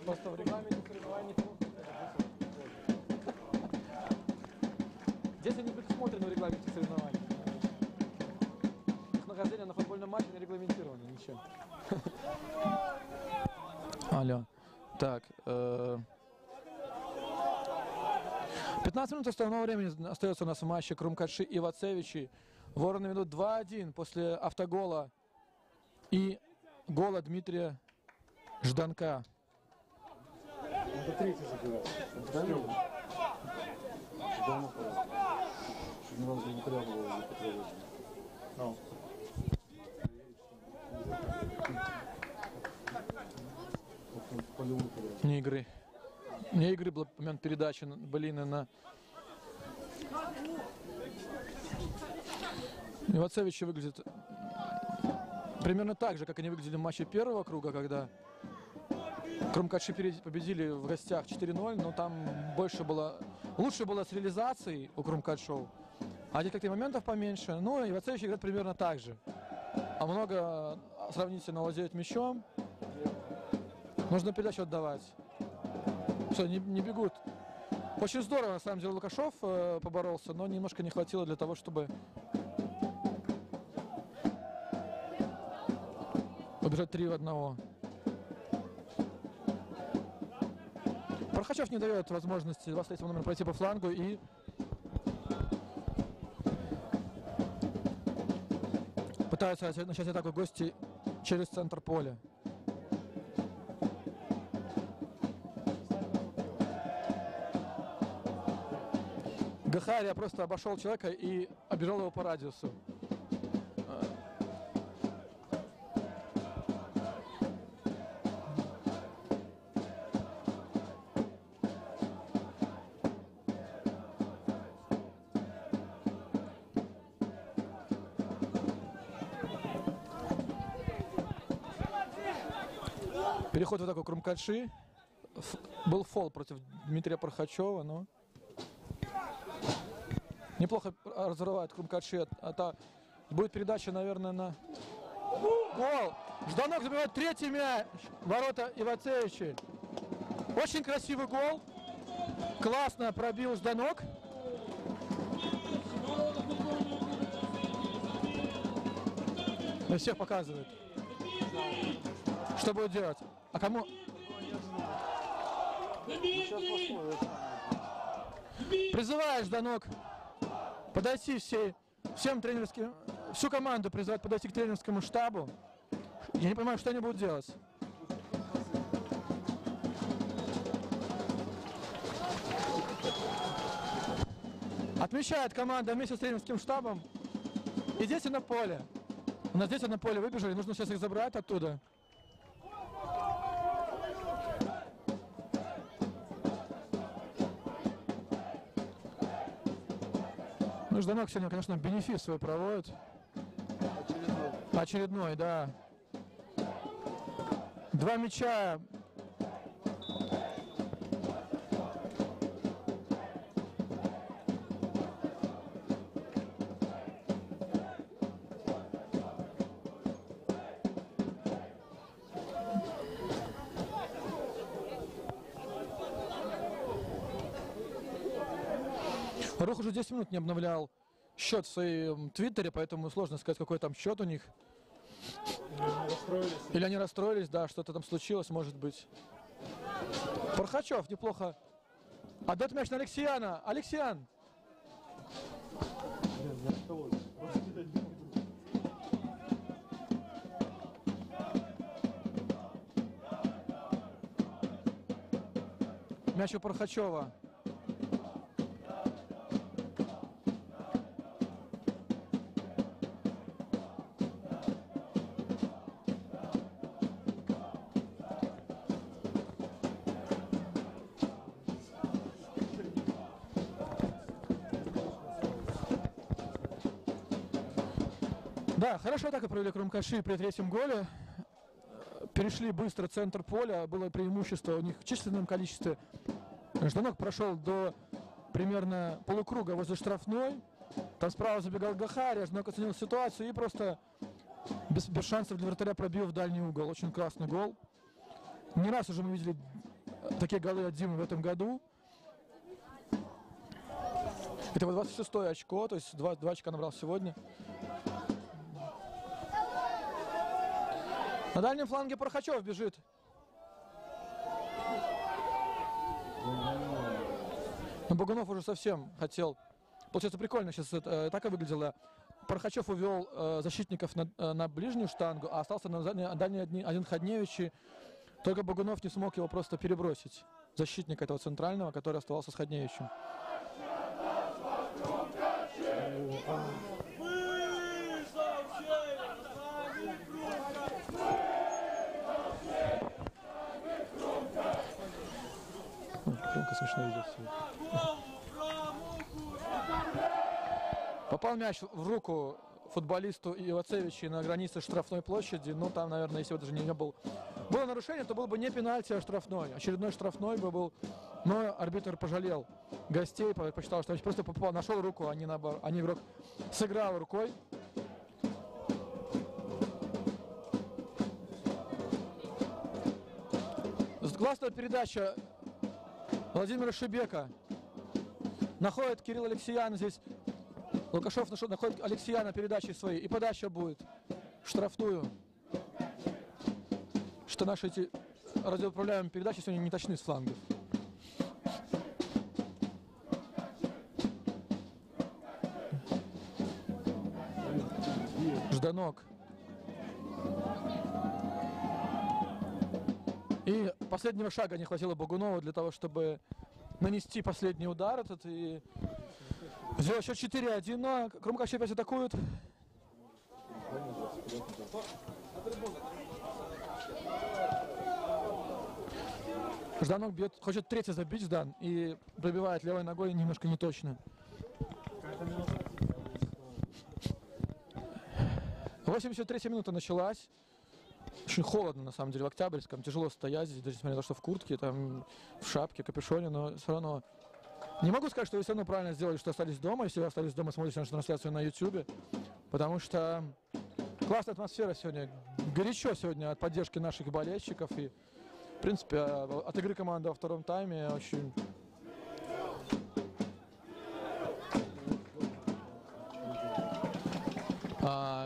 Просто в регламенте соревнований здесь они предусмотрены в регламенте соревнований. Их нахождение на футбольном матче не регламентировано ничем. Алло. Так. 15 минут основного времени остается у нас в матче Крумкачи и Ивацевичи. Вороны ведут 2-1 после автогола и гола Дмитрия Жданка. Надо третий забирать. Давно пора. Ни разу не требовал его потребовать. Вне игры. Вне игры был момент передачи Балины на Ивацевичи. Выглядит примерно так же, как они выглядели в матче первого круга, когда Крумкачи победили в гостях 4-0, но там лучше было с реализацией у Крумкачев. А здесь как-то моментов поменьше. Ну, и Ивацевич играет примерно так же. А много сравнительно владеет мячом. Нужно передачу отдавать. Все, не бегут. Очень здорово, на самом деле, Лукашов поборолся, но немножко не хватило для того, чтобы убежать 3-1. Пархачев не дает возможности 23-му номеру пройти по флангу и пытаются начать атаку гости через центр поля. Гахария просто обошел человека и обижал его по радиусу. Переход в атаку Крумкачи. Был фол против Дмитрия Пархачева, но неплохо разрывает Крумкачи. Будет передача, наверное, на гол. Жданок забивает третий мяч. Ворота Ивацевичи. Очень красивый гол. Классно пробил Жданок. На всех показывает. Что будет делать? А кому? Призывает Жданок подойти всем тренерским, всю команду призывает подойти к тренерскому штабу. Я не понимаю, что они будут делать. Отмечает команда вместе с тренерским штабом. И дети на поле. У нас дети на поле выбежали, нужно сейчас их забрать оттуда. Ну, Жданок сегодня, конечно, бенефис свой проводит. Очередной, да. Два мяча. Рух уже 10 минут не обновлял счет в своем твиттере, поэтому сложно сказать, какой там счет у них. Или они расстроились, да, что-то там случилось, может быть. Пархачев неплохо. Отдает мяч на Алексеяна. Алексеян! Мяч у Пархачева. Да, хорошо так и провели Крумкаши при третьем голе. Перешли быстро центр поля, было преимущество у них в численном количестве. Жданок прошел до примерно полукруга возле штрафной. Там справа забегал Гахария, Жданок оценил ситуацию и просто без шансов для вратаря пробил в дальний угол. Очень классный гол. Не раз уже мы видели такие голы от Димы в этом году. Это его 26-е очко, то есть 2 очка набрал сегодня. На дальнем фланге Пархачев бежит. Но Богунов уже совсем хотел. Получается, прикольно сейчас атака выглядела. Пархачев увел защитников на ближнюю штангу, а остался на дальний один Ходневич. И только Богунов не смог его просто перебросить. Защитника этого центрального, который оставался с Ходневичем. Смешно видеть. Попал мяч в руку футболисту Ивацевича на границе штрафной площади. Ну, там, наверное, если бы даже не было нарушение, то было бы не пенальти, а штрафной. Очередной штрафной бы был. Но арбитр пожалел гостей, посчитал, что просто попал, нашел руку, а не наоборот. А не игрок сыграл рукой. Классная передача Владимира Шибека. Находит Кирилл Алексеян здесь. Лукашов находит Алексеяна передачей своей. И подача будет в штрафную. Что наши эти радиоуправляемые передачи сегодня не точны с флангов. Жданок. И последнего шага не хватило Богунову для того, чтобы нанести последний удар этот и сделать счет 4-1, но Крумкаши опять атакуют. Жданок бьет, хочет третий забить Ждан и пробивает левой ногой немножко неточно. 83-я минута началась. Очень холодно, на самом деле, в Октябрьском. Тяжело стоять здесь, даже несмотря на то, что в куртке, там, в шапке, капюшоне, но все равно... Не могу сказать, что вы все равно правильно сделали, что остались дома. Если вы остались дома, смотрите нашу трансляцию на YouTube. Потому что классная атмосфера сегодня. Горячо сегодня от поддержки наших болельщиков. И, в принципе, от игры команды во втором тайме очень...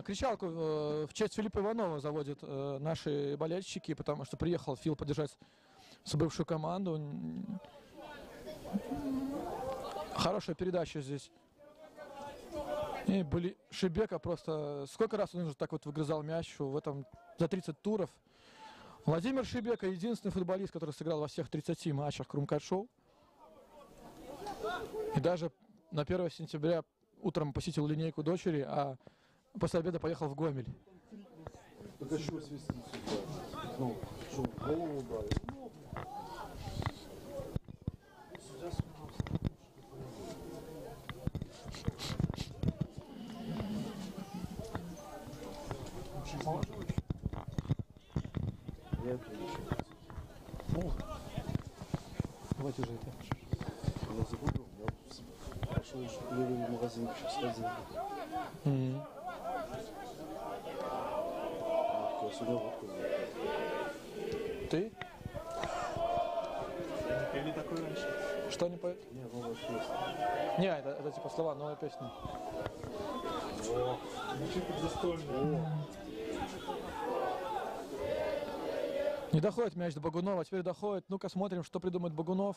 Кричалку в честь Филиппа Иванова заводят наши болельщики, потому что приехал Фил поддержать свою бывшую команду. Хорошая передача здесь. И были Шибека просто... Сколько раз он уже так вот выгрызал мяч в этом за 30 туров. Владимир Шибека единственный футболист, который сыграл во всех 30 матчах Крумкаш-шоу. И даже на 1 сентября утром посетил линейку дочери, а после обеда поехал в Гомель. Так а что свистит сюда? Ну, что, голову ударил? Нет. Ну, давайте же это. Я загуглил, я пошел еще в магазин, еще сходил. Я сюда водку взял. Ты? Не пели такое раньше? Что они поют? Не, новая песня. Не, это типа слова, новая песня. О, звучит как застольный. Не доходит мяч до Богунова, а теперь доходит. Ну-ка смотрим, что придумает Богунов.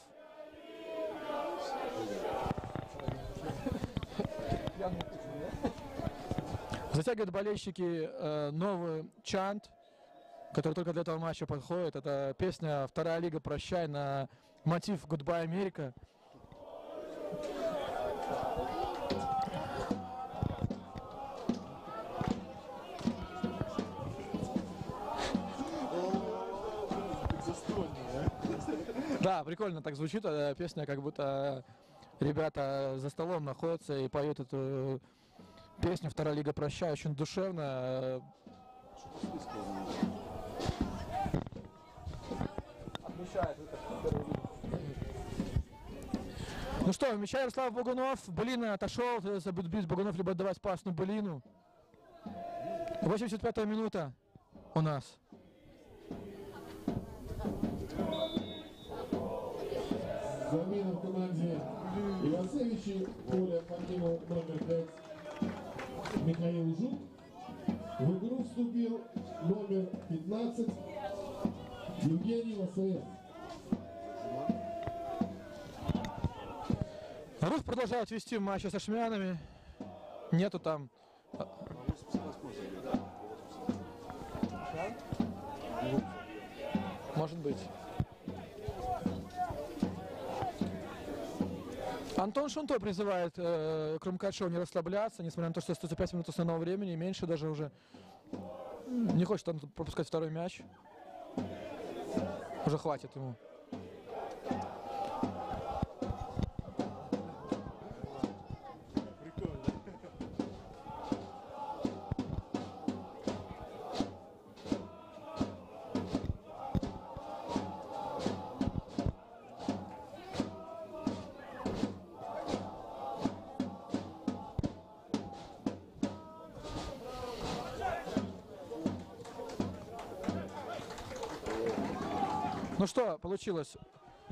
Затягивают болельщики новый чант, который только для этого матча подходит. Это песня «Вторая лига, прощай» на мотив «Goodbye, Америка». Да, прикольно так звучит песня, как будто ребята за столом находятся и поют эту песню «Вторая лига, прощай», очень душевно. Ну что, вмещает Ярослав Богунов, Былина отошел, забить Богунов, либо отдавать пас на Былину. 85-я минута у нас. Замена в команде Ивасевичи, Коля покинул номер 5 Михаил Жук. В игру вступил номер 15 Евгений Васаев. Рус продолжает вести матчи со шмянами. Нету там. Может быть. Антон Шунтой призывает Крумкачева не расслабляться, несмотря на то, что 105 минут основного времени, меньше даже уже. Не хочет он пропускать второй мяч. Уже хватит ему. Ну что получилось?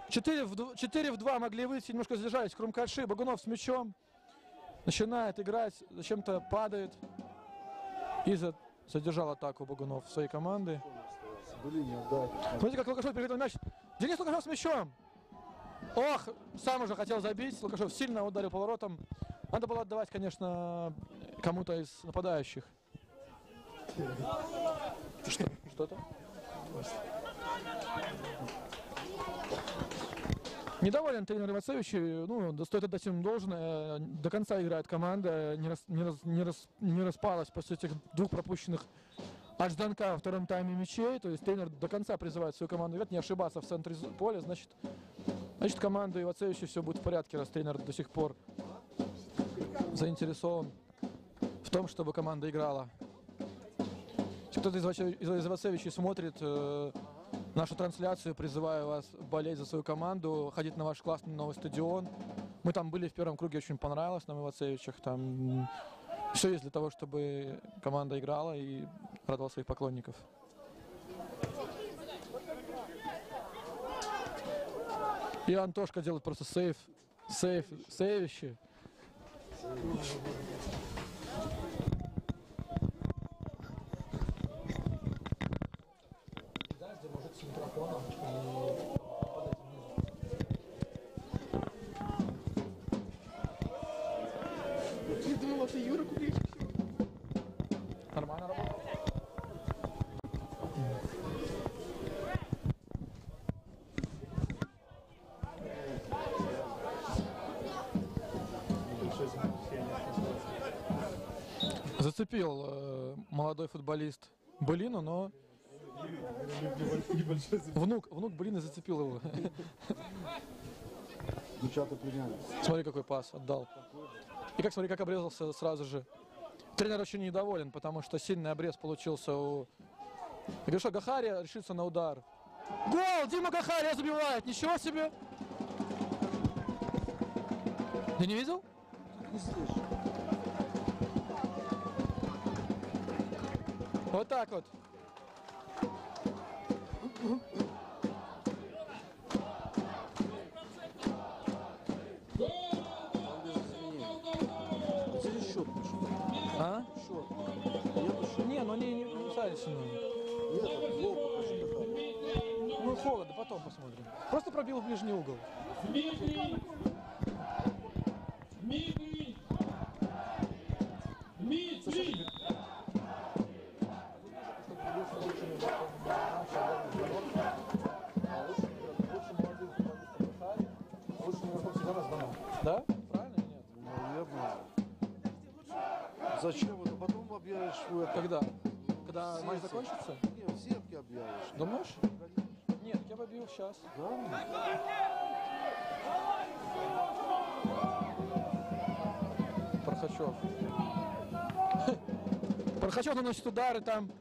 4 в 2 могли выйти, немножко задержались. Крумкаши, Богунов с мячом. Начинает играть, зачем-то падает. И задержал атаку Богунов своей команды. Смотрите, как Лукашов перевел мяч. Денис Лукашов с мячом. Ох, сам уже хотел забить. Лукашов сильно ударил поворотом. Надо было отдавать, конечно, кому-то из нападающих. Что-то? Недоволен тренер Ивасевич, ну, стоит отдать им должное, до конца играет команда, не распалась после этих двух пропущенных от Жданка во втором тайме мячей, то есть тренер до конца призывает свою команду играть, не ошибаться в центре поля, значит команда Ивасевича все будет в порядке, раз тренер до сих пор заинтересован в том, чтобы команда играла. Если кто-то из Ивасевичей смотрит нашу трансляцию, призываю вас болеть за свою команду, ходить на ваш классный новый стадион. Мы там были в первом круге, очень понравилось нам в Ивасевичах. Там все есть для того, чтобы команда играла и радовала своих поклонников. И Антошка делает просто сейвище. Я думала, это Юра Куличик. Нормально работает. Зацепил молодой футболист Былину, но внук Былины зацепил его. Смотри, какой пас отдал. И смотри, как обрезался сразу же. Тренер очень недоволен, потому что сильный обрез получился у Гриша Гахария, решится на удар. Гол! Дима Гахария забивает. Ничего себе! Ты не видел? Не слышишь. Вот так вот. Там без изменений. Здесь счет пишут. А? Счет. Нету счета. Не, ну не писались. Нет, гол покажи какая. Ну холодно, потом посмотрим. Просто пробил в ближний угол. Дмитрий! Дмитрий! Дмитрий! Да? Правильно или нет? Наверное. Зачем это? Потом объявишь в это. Когда? Когда В матч сетке. закончится? Не, в сетке объявишь. Думаешь? Нет, я побил сейчас. Да? Прохачев. Прохачев наносит удары, там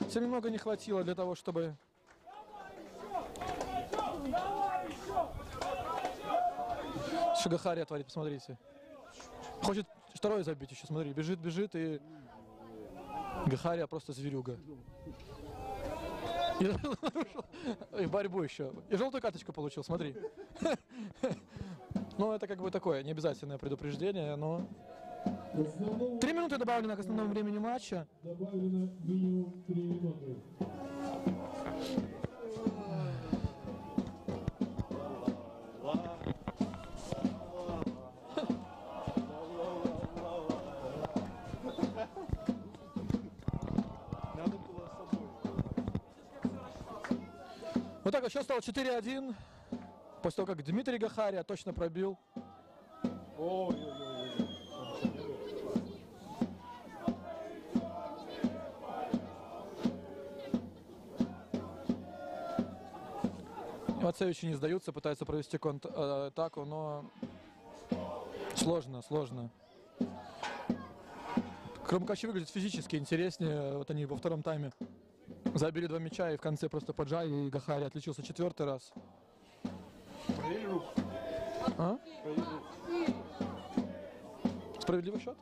все немного не хватило для того, чтобы... Шагахария творит, посмотрите. Хочет второй забить еще, смотри, бежит, и Гахария просто зверюга. И борьбу еще. И желтую карточку получил, смотри. Ну, это как бы такое, необязательное предупреждение, но... 3 минуты добавлено к основному времени матча. Добавлено минимум 3 минуты. Надо было с собой. Вот так вот, сейчас стало 4-1. После того, как Дмитрий Гахария точно пробил. Ивацевичи не сдаются, пытаются провести контратаку, но сложно. Крумкачи выглядят физически интереснее. Вот они во втором тайме забили 2 мяча и в конце просто поджали, и Гахария отличился 4-й раз. А? Справедливый счет?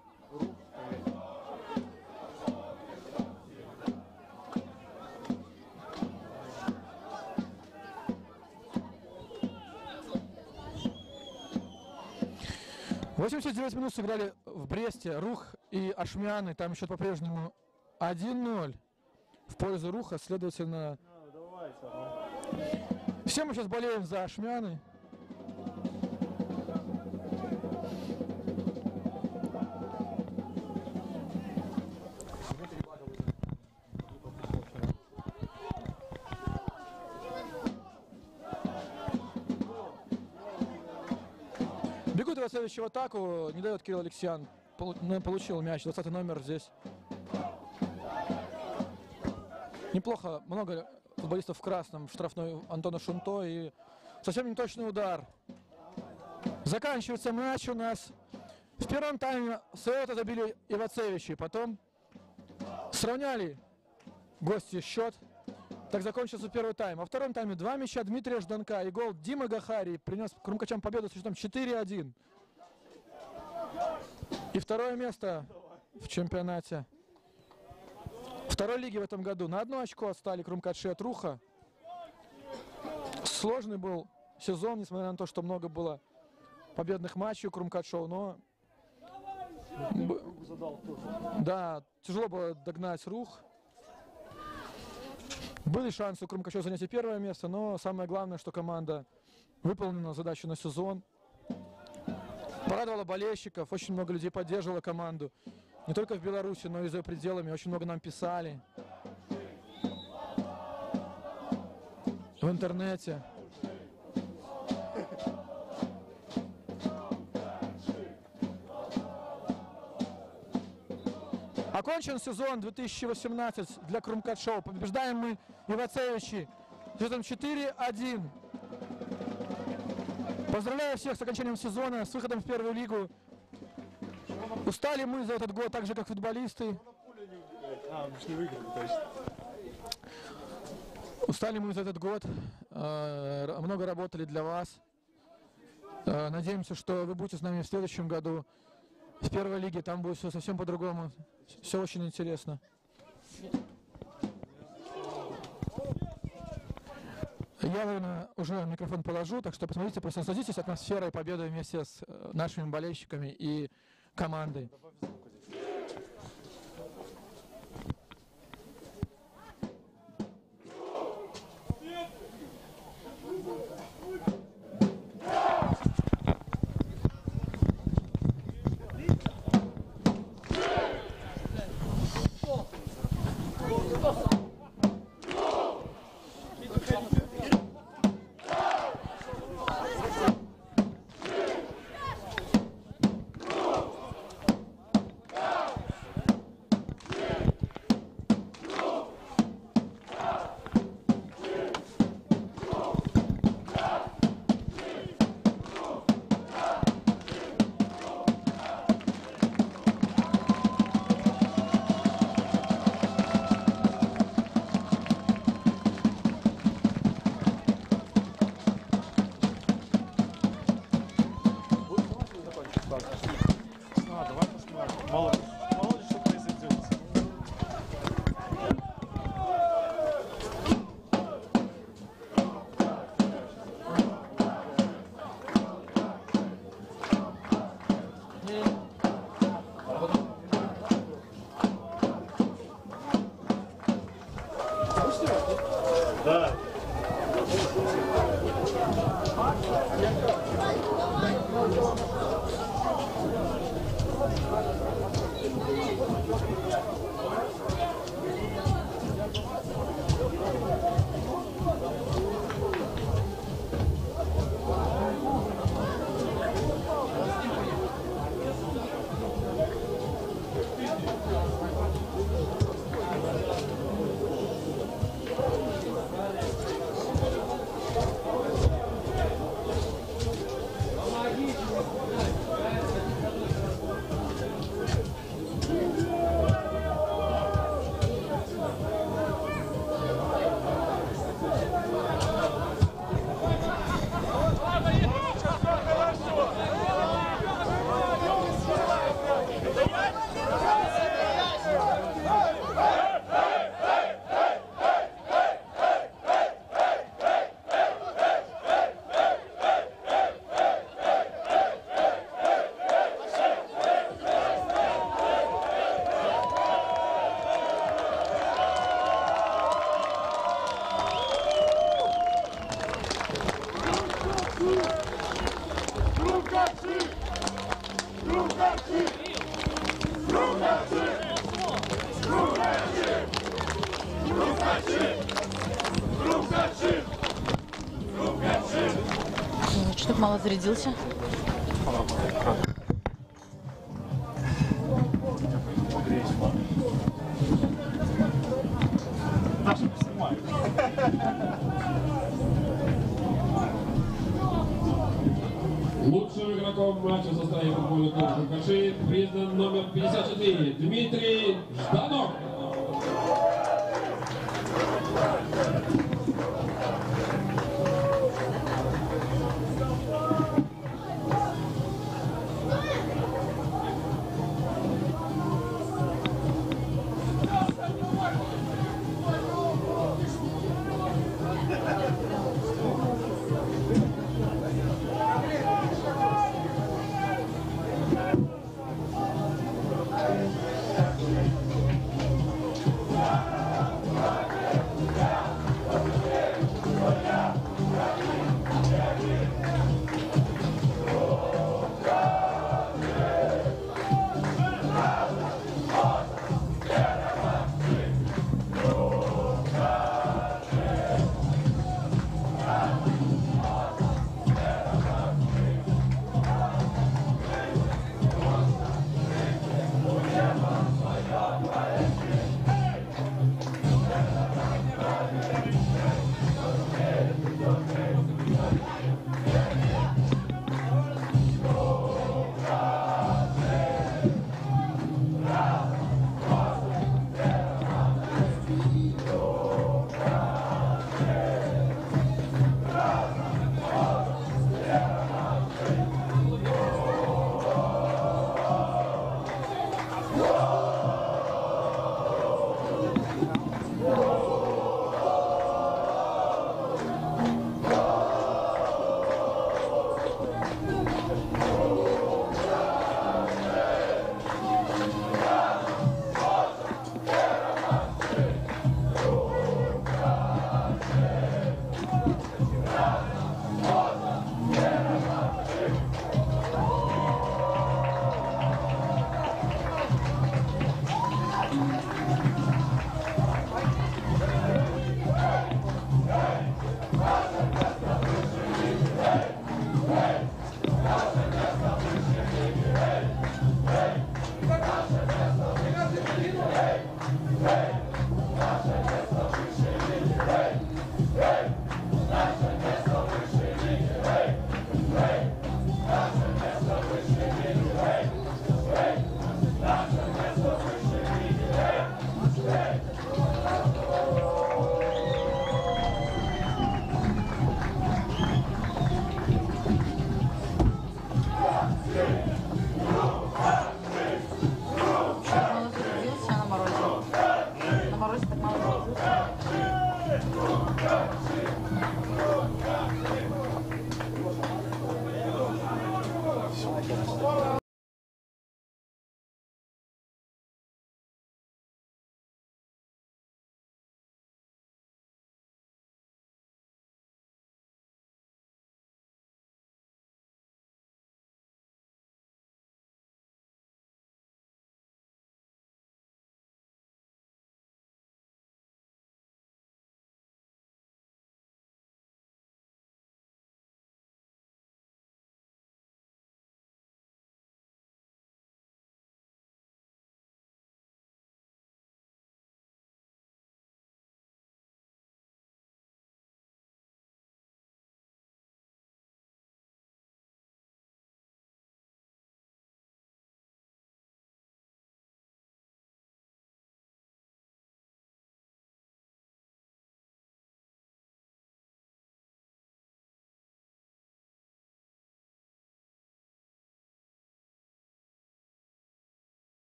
В 89 минут сыграли в Бресте Рух и Ашмяны. Там счет по-прежнему 1-0 в пользу Руха. Следовательно, все мы сейчас болеем за Ашмяны. Бегут Ивацевич в атаку, не дает Кирилл Алексеян. Получил мяч, 20 номер здесь. Неплохо, много футболистов в красном, штрафной Антона Шунто и совсем неточный удар. Заканчивается матч у нас. В первом тайме Сойота забили Ивацевичи, потом сравняли гости счет. Так закончился первый тайм. Во втором тайме 2 мяча Дмитрия Жданка и гол Димы Гахарии принес крумкачам победу с счетом 4-1. И второе место в чемпионате второй лиги в этом году. На 1 очко отстали крумкачи от Руха. Сложный был сезон, несмотря на то, что много было победных матчей у крумкачев, но да, тяжело было догнать Рух. Были шансы у Крумкачева занять и первое место, но самое главное, что команда выполнила задачу на сезон. Порадовала болельщиков, очень много людей поддерживало команду. Не только в Беларуси, но и за пределами. Очень много нам писали в интернете. Окончен сезон 2018 для Крумкачева. Побеждаем мы Ивацевичи счетом 4-1. Поздравляю всех с окончанием сезона, с выходом в первую лигу. Устали мы за этот год, так же, как футболисты. Устали мы за этот год, много работали для вас. Надеемся, что вы будете с нами в следующем году в первой лиге. Там будет все совсем по-другому. Все очень интересно. Я, наверное, уже микрофон положу, так что посмотрите, просто насладитесь атмосферой победы вместе с нашими болельщиками и командой. Давай посмотрим. Мало ли что произойдет. Да. Что так мало зарядился? Даша, снимай. Лучшим игроком матча в составе футбольного клуба «Каши» признан номер 54 Дмитрий Жданов.